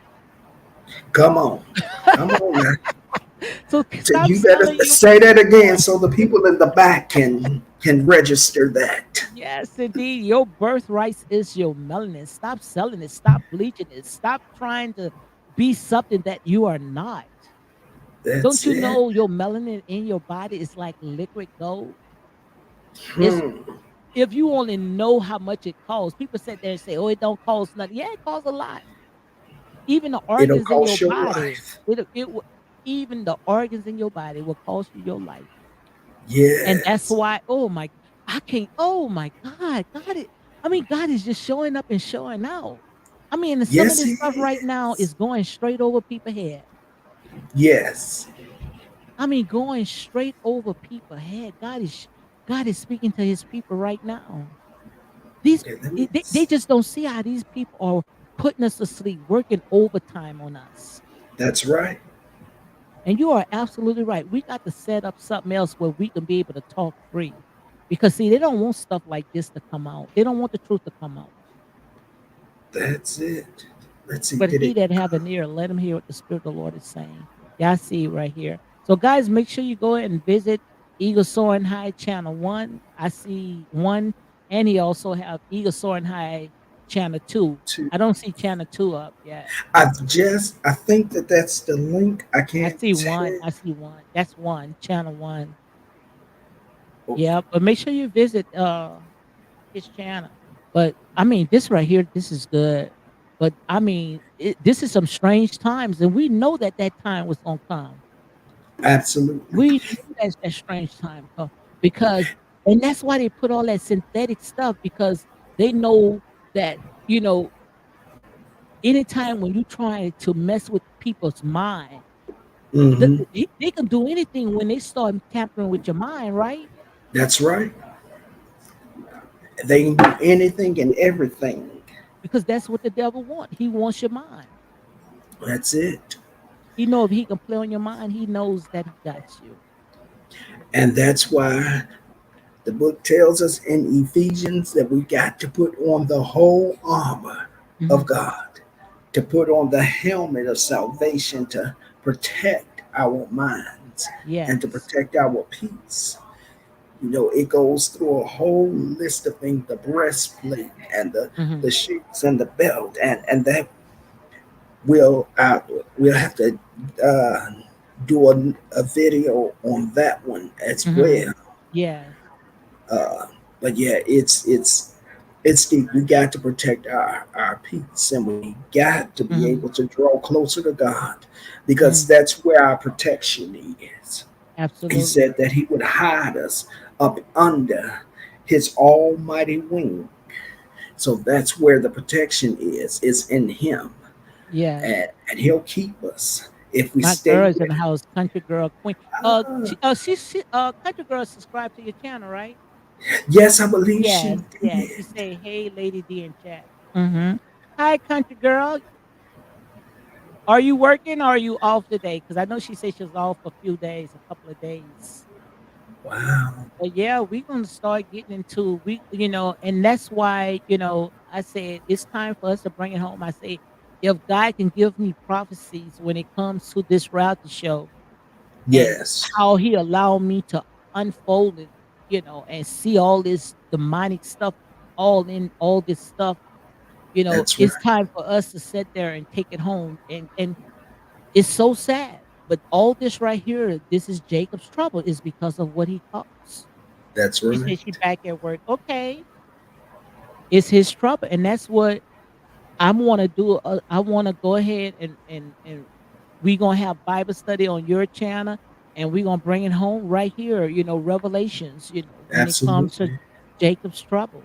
Come on, come on now. So So stop you better selling your say that again so the people in the back can register that. Yes, indeed. Your birthright is your melanin. Stop selling it. Stop bleaching it. Stop trying to be something that you are not. Don't That's you it. know your melanin in your body is like liquid gold? It's Hmm. if you only know how much it costs. People sit there and say, "Oh, it don't cost nothing." Yeah, it costs a lot. Even the It'll organs in your cost your body, life. even the organs in your body will cost you your life. And that's Yes. why, oh my, I can't, oh my God, God is just showing up and showing out. Some of Yes, this it stuff right now is. is going straight over people's head. Yes. Going straight over people's head. God is speaking to his people right now. These Okay, let me. they just don't see how these people are putting us to sleep, working overtime on us. That's right. And you are absolutely right. We got to set up something else where we can be able to talk free. Because see, they don't want stuff like this to come out. They don't want the truth to come out. That's it. Let's see. But Did he it that have come? an ear, let him hear what the Spirit of the Lord is saying. Yeah, I see it right here. So guys, make sure you go ahead and visit Eagle Soaring High Channel 1. I see 1. And he also have Eagle Soaring High Channel 2. To I don't see Channel 2 up yet. I think that that's the link. I I can't see 1. tell. I see 1. That's 1. Channel 1. Okay. Yeah, but make sure you visit his channel. But this right here, this is good. But I mean, this is some strange times, and we know that that time was gonna come. Absolutely. We knew that strange time come because, and that's why they put all that synthetic stuff because they know that you know anytime when you try to mess with people's mind, Hmm. they can do anything when they start tampering with your mind, right? That's right. They can do anything and everything. Because that's what the devil wants. He wants your mind. That's it. He know if he can play on your mind, he knows that he got you. And that's why the book tells us in Ephesians that we got to put on the whole armor of Mhm. God, to put on the helmet of salvation to protect our minds and to Yes. protect our peace. You know, it goes through a whole list of things, the breastplate and Mhm. the shoes and the belt, and that we'll uh, we'll have to uh, do a video on that one as Mhm. well. Yes. Uh, but yeah, it's deep. We got to protect our peace, and we got to be Mhm. able to draw closer to God, because Mhm. that's where our protection is. He Absolutely. said that He would hide us up under His almighty wing. So that's where the protection is in Him, Yes. and He'll keep us if we My stay girl's in with the Him. house, country girl queen. Ah, Country girl subscribed to your channel, right? yes, I believe she Yes, yes. did. She say, "Hey, Lady D in chat." Mhm. Hi, country girl. Are you working or are you off today? Because I know she said she was off for a few days, a couple of days. Wow. But yeah, we're gonna start getting into and that's why, I said it's time for us to bring it home. I say, if God can give me prophecies when it comes to this reality show and Yes, how he allowed me to unfold it, and see all this demonic stuff, all this stuff, that's it's right. time for us to sit there and take it home. And it's so sad. But all this right here, this is Jacob's trouble, is because of what he caused. That's She right. said she back at work. Okay, it's his trouble, and that's what I want to do. I want to go ahead and we gonna have Bible study on your channel, and we gonna bring it home right here. Revelations. When it comes to Absolutely. Jacob's trouble,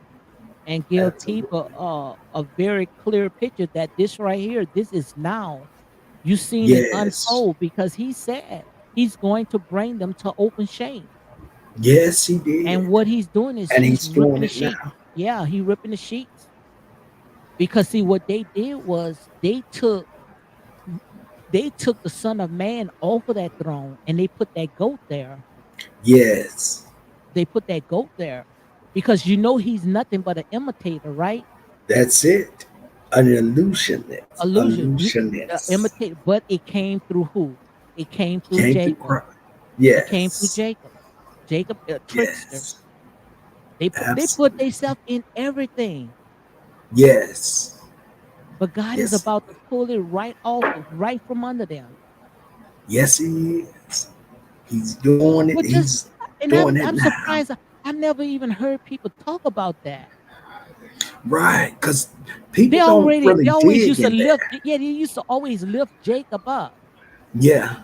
and give people Absolutely. a very clear picture that this right here, this is now. You seen it Yes. unfold because he said he's going to bring them to open shame. Yes, he did. And what he's doing is And he's he's ripping doing the it sheet. now. Yeah, he ripping the sheets. Because see what they did was they took the son of man off of that throne and they put that goat there. Yes. They put that goat there because he's nothing but an imitator, right? That's it. An illusionist. Illusion. Illusionist. Imitator, but it came through who? It came through Came through Jacob. Christ. It came through Yes. Jacob. Jacob, a trickster. Yes. They put Absolutely. themselves in everything. Yes. But God is Yes. about to pull it right from under them. Yes, he is. He's doing it. Which is He's and doing I'm it I'm now. surprised I never even heard people talk about that. Right. Because They people don't already really they always dig used to in lift there. yeah, they used to always lift Jacob up, Yeah.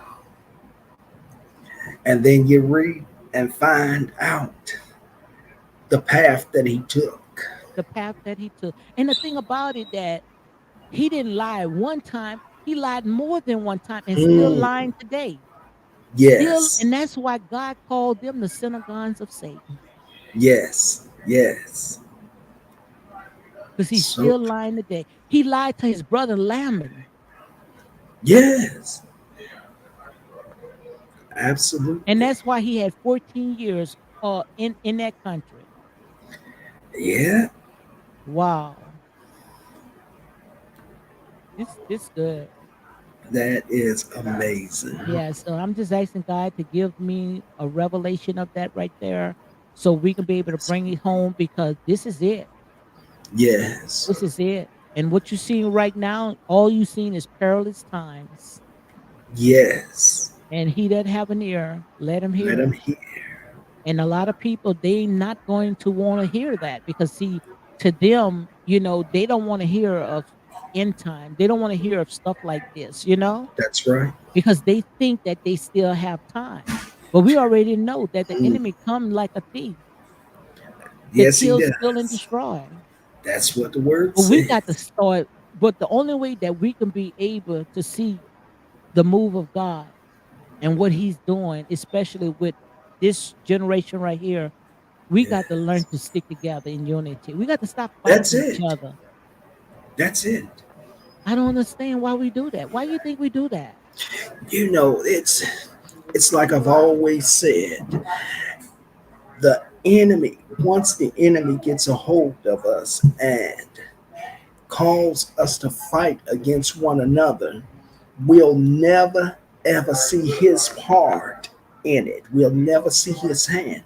And then you read and find out the path that he took. the path that he took. And the thing about it that he didn't lie one time, he lied more than one time and still Mm, lying today. Still, yes. and that's why God called them the synagogues of Satan. Yes. Yes. Because he's So, still lying today. He lied to his brother Laman. yes. And Absolutely. that's why he had 14 years in that country. Yeah. Wow. This good. That is amazing. Yeah, so I'm just asking God to give me a revelation of that right there so we can be able to bring it home because this is it. Yes. This is it. And what you're seeing right now, all you've seen is perilous times. Yes. And he that have an ear, let him Let him hear. hear. And a lot of people, they not going to want to hear that because see, to them, they don't want to hear of end time. They don't want to hear of stuff like this, you know, That's right. because they think that they still have time. But we already know that the Mm. enemy come like a thief to Yes, he kill, steal, and does. destroy. That's what the word But we got to says. start. But the only way that we can be able to see the move of God and what He's doing, especially with this generation right here, we got to learn Yes. to stick together in unity. We got to stop That's fighting each it. other. That's it. I don't understand why we do that. Why you think we do that? You know, it's like I've always said, the enemy, once the enemy gets a hold of us and calls us to fight against one another, we'll never ever see his part in it. We'll never see his hand.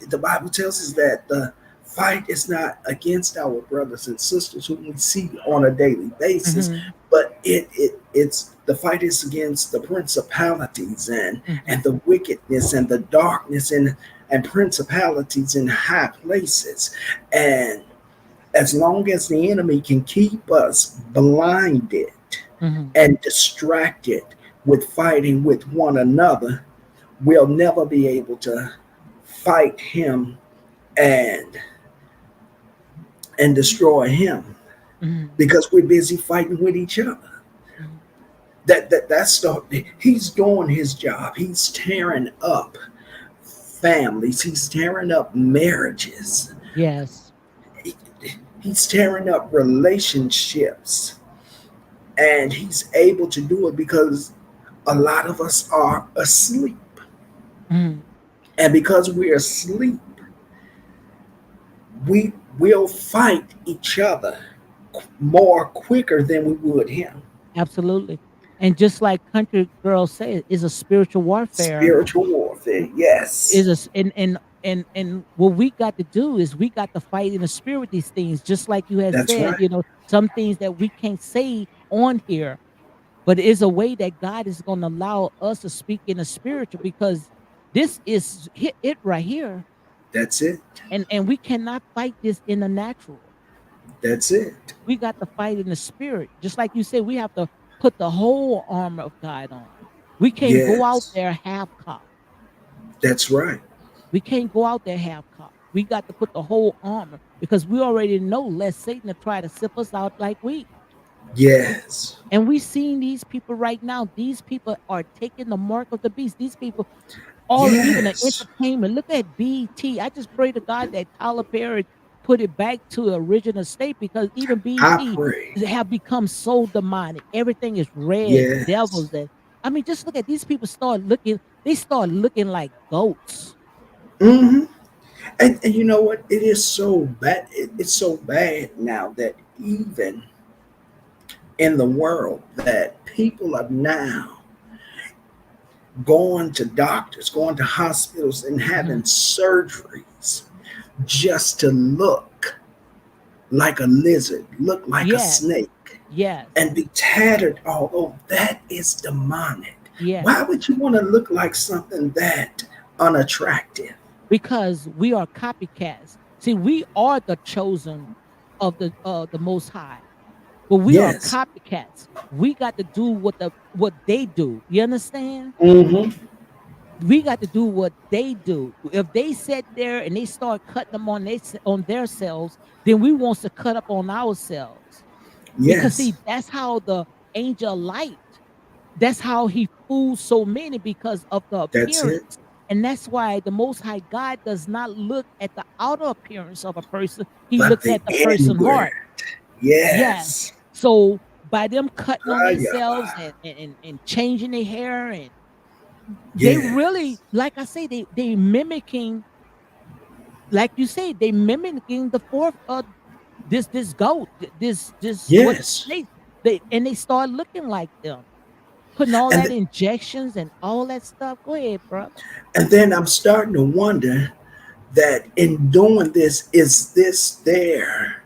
The Bible tells us that the fight is not against our brothers and sisters whom we see on a daily basis, Mhm. but it's the fight is against the principalities and Mhm. the wickedness and the darkness and principalities in high places. And as long as the enemy can keep us blinded Mhm. and distracted with fighting with one another, we'll never be able to fight him and destroy him Mhm. because we're busy fighting with each other. Mhm. That's the he's doing his job. He's tearing up families. He's tearing up marriages. Yes. He- He's tearing up relationships, and he's able to do it because a lot of us are asleep. Mhm. And because we're asleep, we will fight each other more quicker than we would him. Absolutely. And just like country girls say, is a spiritual warfare. Spiritual warfare, yes. Is a and what we got to do is we got to fight in the spirit with these things, just like you had That's said, right. some things that we can't say on here, but it is a way that God is going to allow us to speak in the spiritual because this is it right here. That's it. And we cannot fight this in the natural. That's it. We got to fight in the spirit. Just like you said, we have to put the whole armor of God on. We can't go out Yes. there half cocked. That's right. We can't go out there half cocked. We got to put the whole armor because we already know lest Satan to try to sip us out like wheat. Yes. And we seeing these people right now. These people are taking the mark of the beast. These people, all even the Yes. entertainment. Look at BT. I just pray to God that Tyler Perry put it back to the original state because even I BT pray. have become so demonic. Everything is red, Yes. devils, and I mean, just look at these people. Start looking. They start looking like goats. Hmm. And you know what? It is so bad. It's so bad now that even in the world that people are now going to doctors, going to hospitals, and having Mhm. surgeries just to look like a lizard, look like a Yes, snake, yes, and be tattered all over. That is demonic. yes. Why would you want to look like something that unattractive? Because we are copycats. See, we are the chosen of the Most High, but we are Yes. copycats. We got to do what they do. You understand? Hmm. We got to do what they do. If they sit there and they start cutting them on their selves, then we wants to cut up on ourselves. Because Yes. see, that's how the angel of light. That's how he fools so many because of the That's it. appearance. And that's why the Most High God does not look at the outer appearance of a person. He But looks the at the person's inward. heart. Yes. Yes. So by them cutting on themselves Ayaba. and changing their hair, and they really, Yes. like I say, they mimicking, like you say, they mimicking the fourth this goat, this what Yes. they start looking like them. Putting all And that injections and all that stuff. Go ahead, brother. and then I'm starting to wonder that in doing this, is this their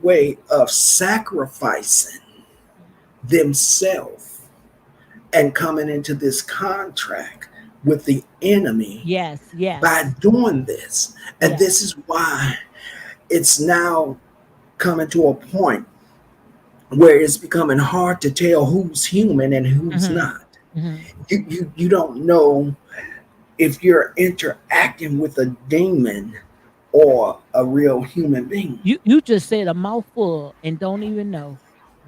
way of sacrificing themselves and coming into this contract with the enemy Yes, by yes, doing this. And yes. this is why it's now coming to a point where it's becoming hard to tell who's human and who's Mhm. not. Mhm. You don't know if you're interacting with a demon or a real human being. You just said a mouthful and don't even know.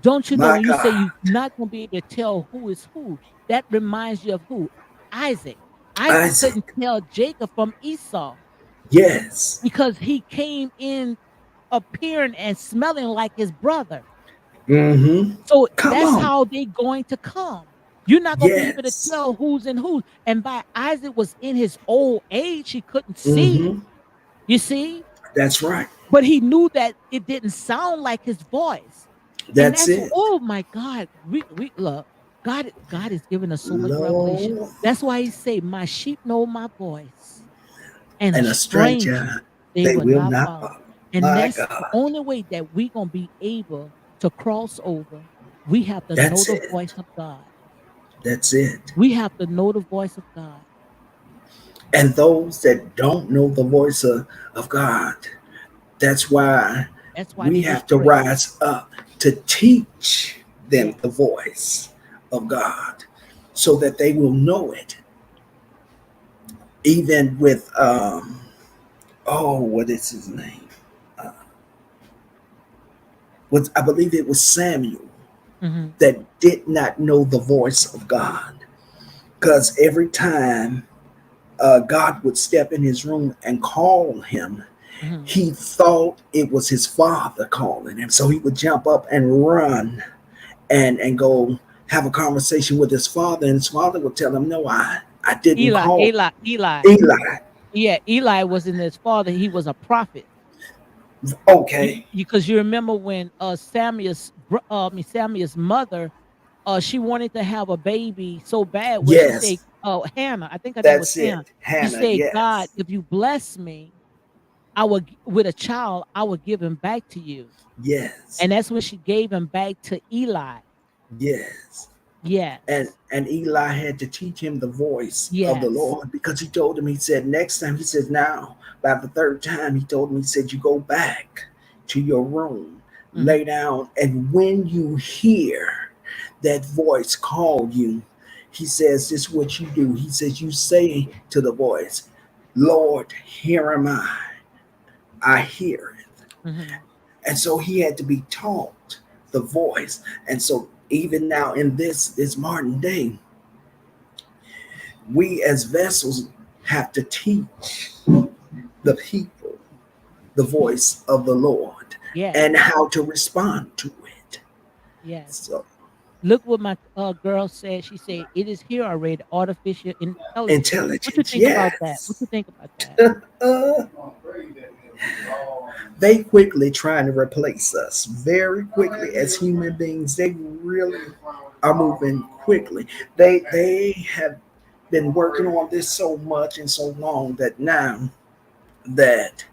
Don't you know My when you say God. you're not gonna be able to tell who is who, that reminds you of who? Isaac. Isaac couldn't Isaac. tell Jacob from Esau Yes. because he came in appearing and smelling like his brother. Mm-hmm. So Come that's on. how they going to come. You're not gonna be able to Yes. tell who's in who. And by Isaac was in his old age, he couldn't see. Mm-hmm. You see? That's right. But he knew that it didn't sound like his voice. And That's that's it. oh my God. We look, God is giving us so much revelation. Lord. That's why he say, my sheep know my voice, and a And a stranger stranger they they will will not not follow. follow. And My that's the God. only way that we gonna be able to cross over. We have to know That's the it. voice of God. That's it. We have to know the voice of God. And those that don't know the voice of God, that's why That's why we they have to astray. rise up to teach them the Yes. voice of God so that they will know it. Even with, oh, what is his name? Uh, I believe it was Samuel Hmm. that did not know the voice of God. Because every time God would step in his room and call him, Hmm. he thought it was his father calling him. So he would jump up and run and go have a conversation with his father. And his father would tell him, no, I didn't Eli, call Eli, Eli. Eli. Yeah, Eli wasn't his father. He was a prophet. Okay. Because you remember when Samuel's mother, she wanted to have a baby so bad where she said, Yes, oh, Hannah, I think her name was that's Hannah. it. She Hannah, said, God, yes. if you bless me, with a child, I will give him back to you. Yes. And that's when she gave him back to Eli. Yes. And Yes. and Eli had to teach him the voice of the Yes. Lord because he told him, he said, next time, he says, now, by the third time, he told him, he said, you go back to your room, Mhm. lay down, and when you hear that voice call you, he says, this is what you do. He says, you say to the voice, Lord, here am I hear it. Mhm. And so he had to be taught the voice. And so even now in this modern day, we as vessels have to teach the people the voice of the Lord Yes. and how to respond to it. Yes. So Look what my girl said. She said, "It is here already, artificial intelligence." What you intelligence, think about that? What you yes. think about that? Uh, they quickly trying to replace us very quickly as human beings. They really are moving quickly. They have been working on this so much and so long that now that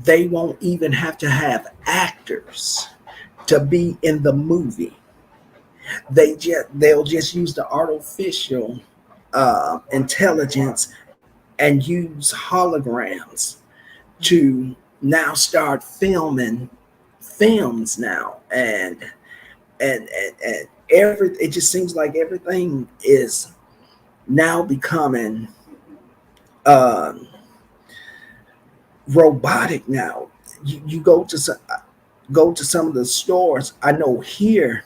they won't even have to have actors to be in the movie. They'll just use the artificial intelligence and use holograms to now start filming films now and every it just seems like everything is now becoming um, robotic now. You go to some of the stores. I know here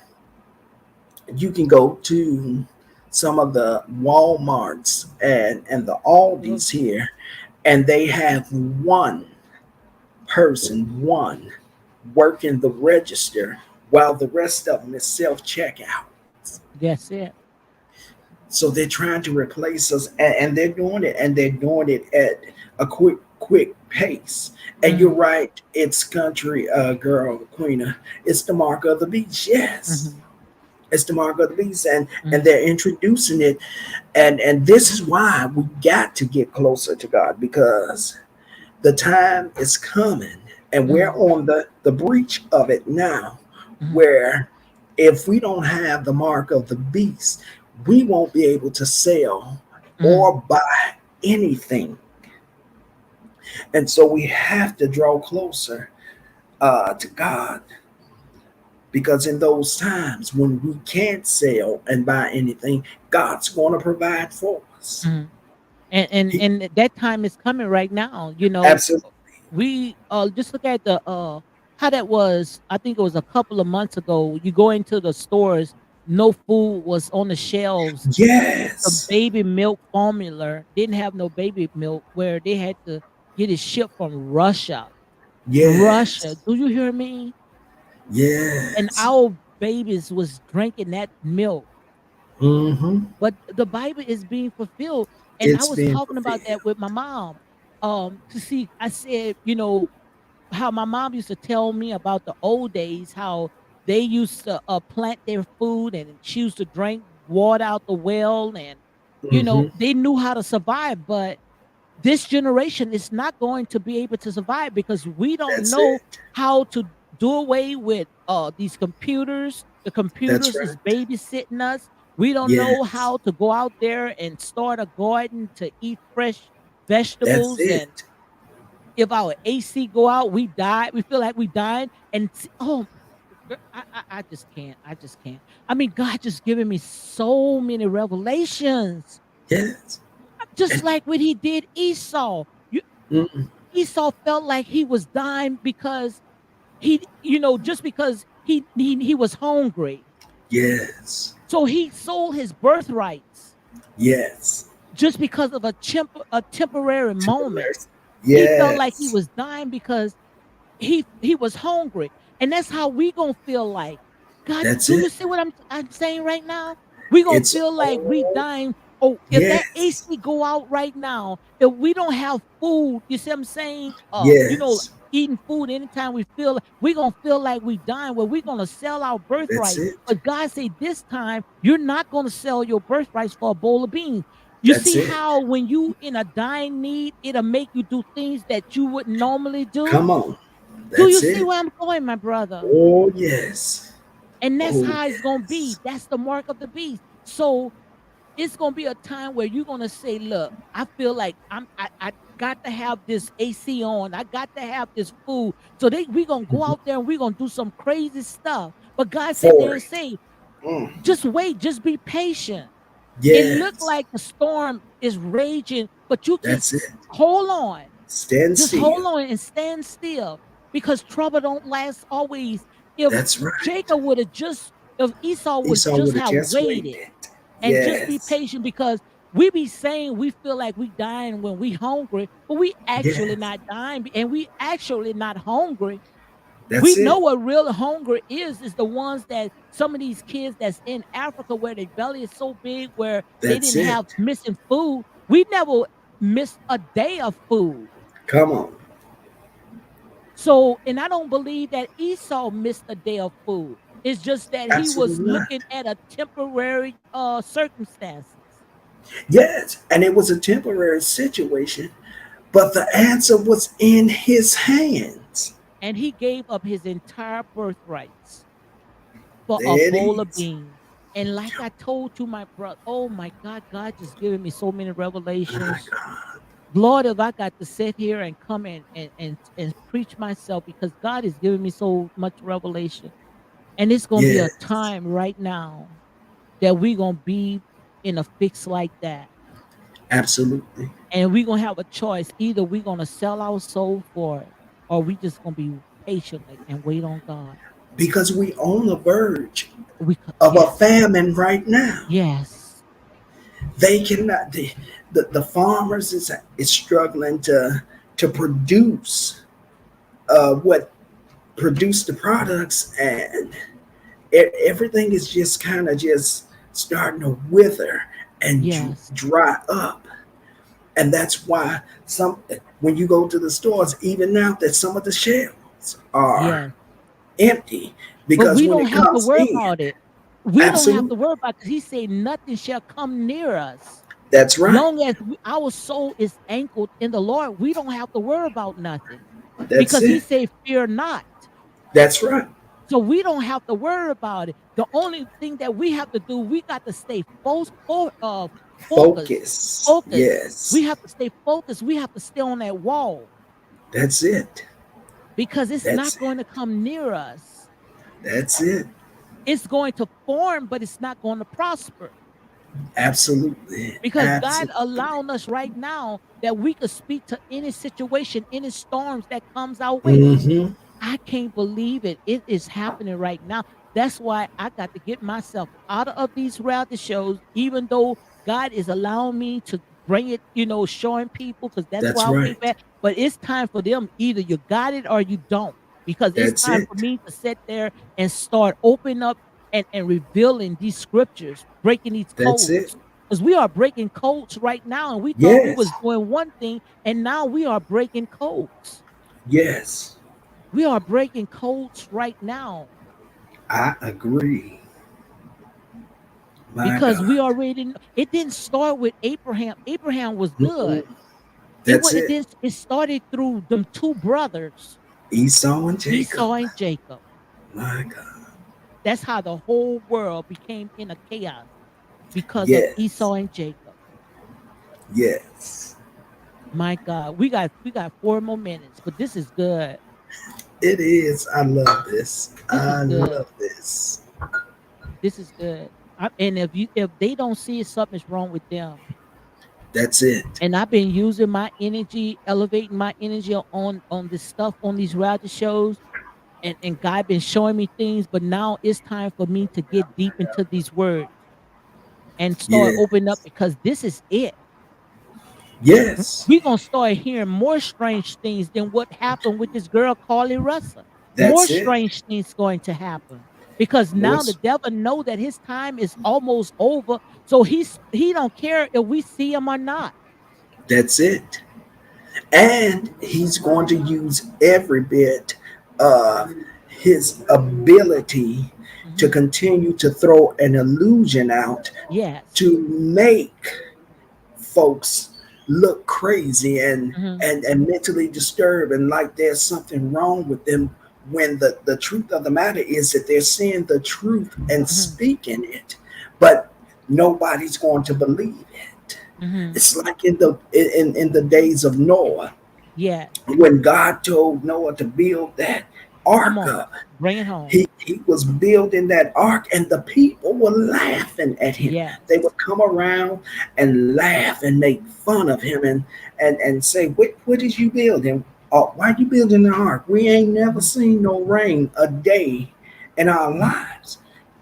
you can go to some of the Walmarts and the Oh, Aldis here, and they have one working the register while the rest of them is self checkout. that's it. So they're trying to replace us, and they're doing it, and they're doing it at a quick pace. And you're Mhm. right, it's country girl, Queena. It's the mark of the beast. Yes, Mhm. it's the mark of the beast, and Mhm. they're introducing it, and this is why we got to get closer to God because the time is coming, and we're Mhm. on the breach of it now, Mhm. where if we don't have the mark of the beast, we won't be able to sell Mhm. or buy anything. And so we have to draw closer to God, because in those times when we can't sell and buy anything, God's going to provide for us. Mhm. And He, that time is coming right now, you know. absolutely. We, just look at the, how that was. I think it was a couple of months ago. You go into the stores, no food was on the shelves. The Yes. baby milk formula didn't have no baby milk, where they had to get it shipped from Russia. Russia, Yes. do you hear me? And Yes. our babies was drinking that milk. Mm-hmm. But the Bible is being fulfilled, and I It's was being talking about fulfilled. that with my mom. To see, I said, how my mom used to tell me about the old days, how they used to, plant their food, and she used to drink water out the well, and Mm-hmm. they knew how to survive. But this generation is not going to be able to survive, because we don't That's know it. how to do away with, these computers. The That's computers is right. babysitting us. We don't know Yes. how to go out there and start a garden to eat fresh That's vegetables. And it. if our AC go out, we die. We feel like we dying. And oh, I just can't. I just can't. I mean, God just giving me so many revelations, Yes. just And like what He did Esau. mm, Esau felt like he was dying because just because he was hungry. yes. So he sold his birthrights Yes. just because of a temporary moment. Temporary. He felt like he Yes. was dying because he was hungry. And that's how we gonna feel like. God, That's do it. you see what I'm saying right now? We gonna It's feel like we all dying. Oh, if that yes. AC go out right now, if we don't have food, you see what I'm saying? Yes. Eating food anytime we feel, we gonna feel like we dying, where we gonna sell our That's birthright. it. But God say this time you're not gonna sell your birthrights for a bowl of beans. You That's see it. how when you in a dying need, it'll make you do things that you wouldn't normally do? Come on. Do you That's see it. where I'm going, my brother? Oh yes. And that's Oh how it's gonna be. yes. That's the mark of the beast. So it's gonna be a time where you're gonna say, "Look, I feel like I got to have this AC on. I got to have this food." So we gonna go Mhm. out there and we gonna do some crazy stuff. But God sit there For and it. say, Mm. "Just wait. Just be patient." It look Yes. like the storm is raging, but you That's just it. hold on. Stand Just still. hold on and stand still, because trouble don't last always. If That's right. Jacob would have just, if Esau would Esau just would have have just waited waited. and just be Yes. patient, because we be saying we feel like we dying when we hungry, but we actually Yes. not dying, and we actually not hungry. We That's know it. what real hunger is the ones that some of these kids that's in Africa, where their belly is so big, where they That's didn't it. have missing food. We never missed a day of food. Come on. So, and I don't believe that Esau missed a day of food. It's just that he was Absolutely not. looking at a temporary, circumstances, Yes. And it was a temporary situation, but the answer was in his hands. and he gave up his entire birthrights for a There it bowl of is. beans. And like I told you, my brother, oh my God, God just giving me so many My revelations. God. Lord, if I got to sit here and come and preach myself, because God is giving me so much revelation. And it's gonna be a Yes. time right now that we gonna be in a fix like that. Absolutely. And we gonna have a choice. Either we gonna sell our soul for it, or we just gonna be patiently and wait on God. Because we on the verge of a Yes, famine right now. yes, They cannot. The farmers is struggling to produce what produce the products, and everything is just kind of just starting to wither and yes, dry up. And that's why some when you go to the stores, even now that some of the shelves are yes. empty, But because we when don't it have to comes worry in, about it. We don't have to absolutely, worry about, because He said nothing shall come near us. that's right. Long as our soul is anchored in the Lord, we don't have to worry about nothing, That's because He it. said, "Fear not." That's right. So we don't have to worry about it. The only thing that we have to do, we got to stay focused. Focus. Focus. We Yes. have to stay focused. We have to stay on that wall. That's it. because it's That's not it. going to come near us. That's it. It's going to form, but it's not going to prosper. Absolutely. Because God Absolutely. allowing us right now that we could speak to any situation, any storms that comes our way. Mm-hmm. I can't believe it. It is happening right now. That's why I got to get myself out of these reality shows, even though God is allowing me to bring it, showing people, because that's That's where I keep right. at. But it's time for them. Either you got it or you don't. Because it's That's time for it. me to sit there and start opening up and revealing these scriptures, breaking these That's it. codes. Because we are breaking codes right now, and we thought we was Yes. doing one thing, and now we are breaking codes. Yes. We are breaking codes right now I agree. My because we God. already it didn't start with Abraham. Abraham was good. Mm-mm. That's It it. didn't it started through them two brothers, Esau and Jacob. Esau and Jacob. My God. That's how the whole world became in a chaos because of Yes. Esau and Jacob. Yes. My God, we got 4 more minutes, but this is good. It is. I love this. This is I good. love this. This is good. And if they don't see it, something's wrong with them. That's it. And I've been using my energy, elevating my energy on this stuff on these reality shows, and God been showing me things, but now it's time for me to get deep into these words and start Yeah. opening up because this is it. Yes. We're gonna start hearing more strange things than what happened with this girl Carlee Russell. More That's it. strange things going to happen because now the What's devil know that his time is almost over, so he don't care if we see him or not. that's it. And he's going to use every bit of his ability to Mhm. continue to throw an illusion out Yes. to make folks look crazy Mhm. and mentally disturbed and like there's something wrong with them when the truth of the matter is that they're seeing the truth and Mhm. speaking it, but nobody's going to believe it. Mhm. It's like in the days of Noah, Yes. when God told Noah to build that Come ark on. up. Bring it home. He was building that ark, and the people were laughing at him. They Yes. would come around and laugh and make fun of him and say, what is you building? Why you building the ark? We ain't never Mhm. seen no rain a day in our lives.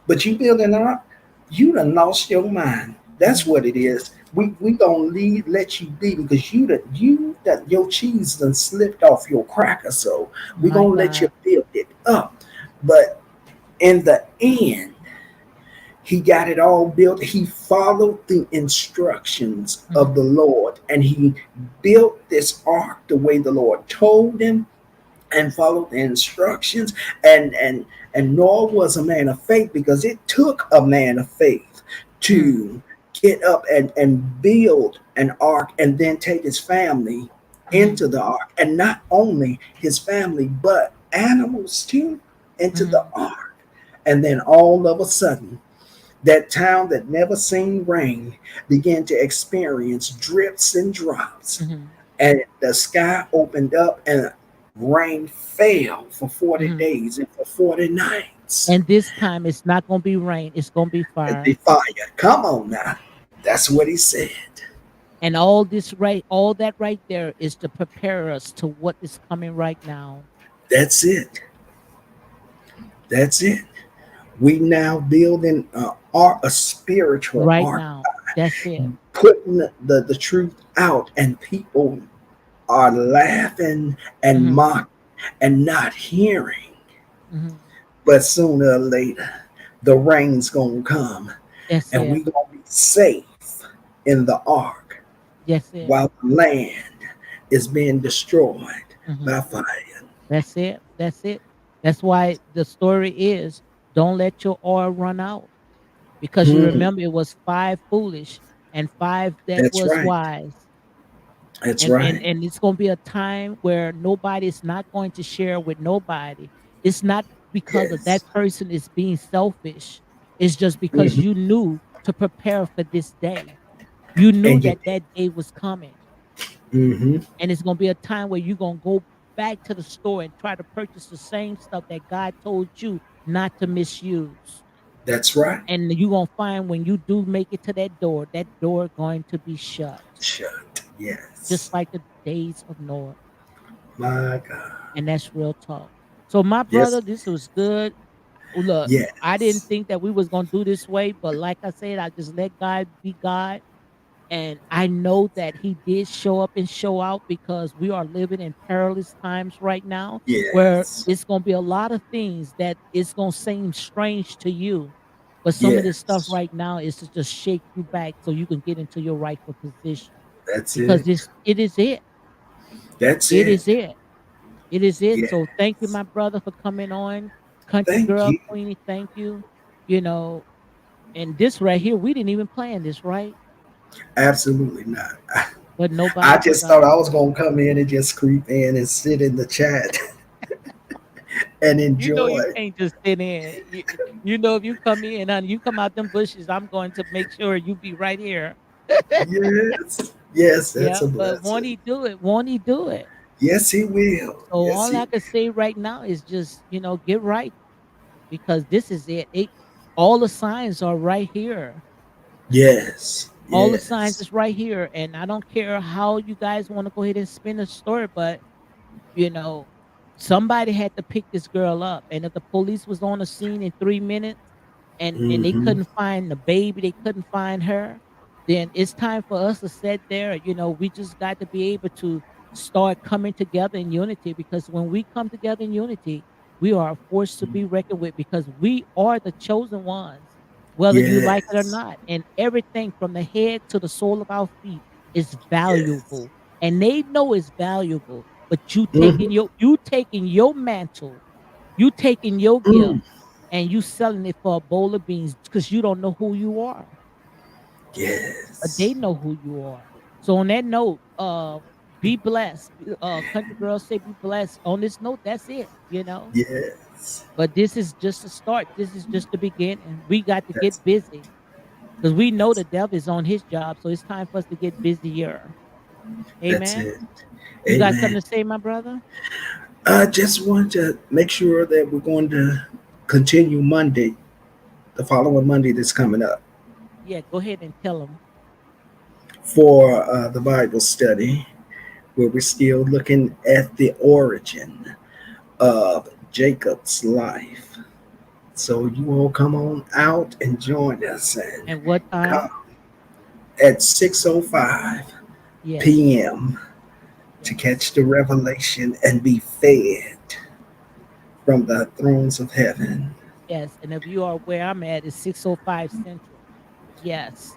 But you building an ark? You done lost your mind. That's Mhm. what it is. We gonna let you be because you that your cheese done slipped off your cracker. So we My gonna let you God. build it up. But in the end, he got it all built. He followed the instructions of Mhm. the Lord and he built this ark the way the Lord told him and followed the instructions. And Noah was a man of faith because it took a man of faith Mm. to get up and build an ark and then take his family Mhm. into the ark. And not only his family, but animals too into the Mhm. ark. And then all of a sudden, that town that never seen rain began to experience drips and drops. Mhm. And the sky opened up and rain fell for 40 Mhm. days and for 40 nights. And this time it's not gonna be rain, it's gonna be And the fire. fire, come on now. That's what he said. And all that right there is to prepare us to what is coming right now. That's it. That's it. We now building a spiritual Right ark, now. That's it. putting the truth out, and people are laughing and Mhm. mocking and not hearing. Mhm. But sooner or later, the rain's gonna come, That's and it. we gonna be safe in the ark That's it. while the land is being destroyed by Mhm. fire. That's it. That's it. That's why the story is don't let your oil run out. Because you Hmm, remember it was 5 foolish and 5 that that's was right. wise. That's And and right. and it's going to be a time where nobody's not going to share with nobody. It's not because of Yes. that person is being selfish. It's just because Hmm. you knew to prepare for this day. You knew And you that did. that day was coming. Hmm. And it's going to be a time where you're going to go back to the store and try to purchase the same stuff that God told you not to misuse. That's right. And you're gonna find when you do make it to that door going to be shut, Shut. just Yes. like the days of Noah. My God. And that's real talk. So my brother, Yes. this was good. Look, I didn't Yes. think that we was gonna do this way, but like I said, I just let God be God. And I know that he did show up and show out because we are living in perilous times right now where Yes. it's going to be a lot of things that it's going to seem strange to you. But some of this stuff Yes. right now is to just shake you back so you can get into your rightful position That's because it. it is it. That's It it. is it. It is it. So thank you, Yes. my brother, for coming on. Country Thank girl, you. Queenie, thank you. You know, and this right here, we didn't even plan this, right? Absolutely not. But I nobody but just thought God. I was gonna come in and just creep in and sit in the chat and You know you enjoy. can't just sit in. You know if you come in and you come out them bushes, I'm going to make sure you be right here. Yes. Yes, that's Yeah, a but won't blessing. he do it? Won't he do it? Yes, he will. So Yes, all he I can say right now is just, get right because this is it. All the signs are right here. Yes. All the signs Yes. is right here. And I don't care how you guys want to go ahead and spin the story, but you know, somebody had to pick this girl up. And if the police was on the scene in 3 minutes and they Mm-hmm. couldn't find the baby, they couldn't find her, then it's time for us to sit there. We just got to be able to start coming together in unity because when we come together in unity, we are a force to be reckoned with because we are the chosen ones, whether you like it or Yes. not. And everything from the head to the sole of our feet is Yes. valuable. And they know it's valuable, but Mm-hmm. you taking your mantle, you taking your gift Mm. and you selling it for a bowl of beans because you don't know who you are, but they Yes. know who you are. So on that note, be blessed. Country girls say be blessed. On this note, that's it. Yes. But this is just a start. This is just the beginning. We got to That's get busy because we know that's the devil is on his job. So it's time for us to get busier. that's Amen. it. You got Amen. something to say, my brother? I just want to make sure that we're going to continue Monday, the following Monday that's coming up, Yeah, go ahead and tell them. for the Bible study, where we're still looking at the origin of Jacob's life. So you all come on out and join us and And what time? come at 6:05 Yes. p.m. to Yes. catch the revelation and be fed from the thrones of heaven. Yes. And if you are where I'm at, it's 6:05 Central. Yes.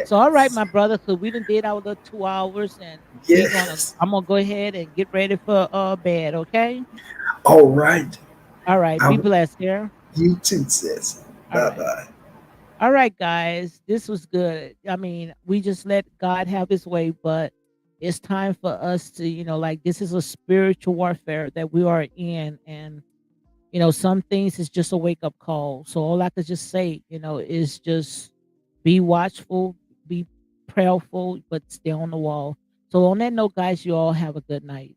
So all right, Yes. my brother. So we done did our little 2 hours and Yes. I'm gonna go ahead and get ready for bed, okay? All right. All right, be I, blessed here. you too, sis. All Bye right. bye. All right, guys. This was good. I mean, we just let God have his way, but it's time for us to, like this is a spiritual warfare that we are in. And some things is just a wake up call. So all I could just say, is just be watchful, be prayerful, but stay on the wall. So on that note, guys, you all have a good night.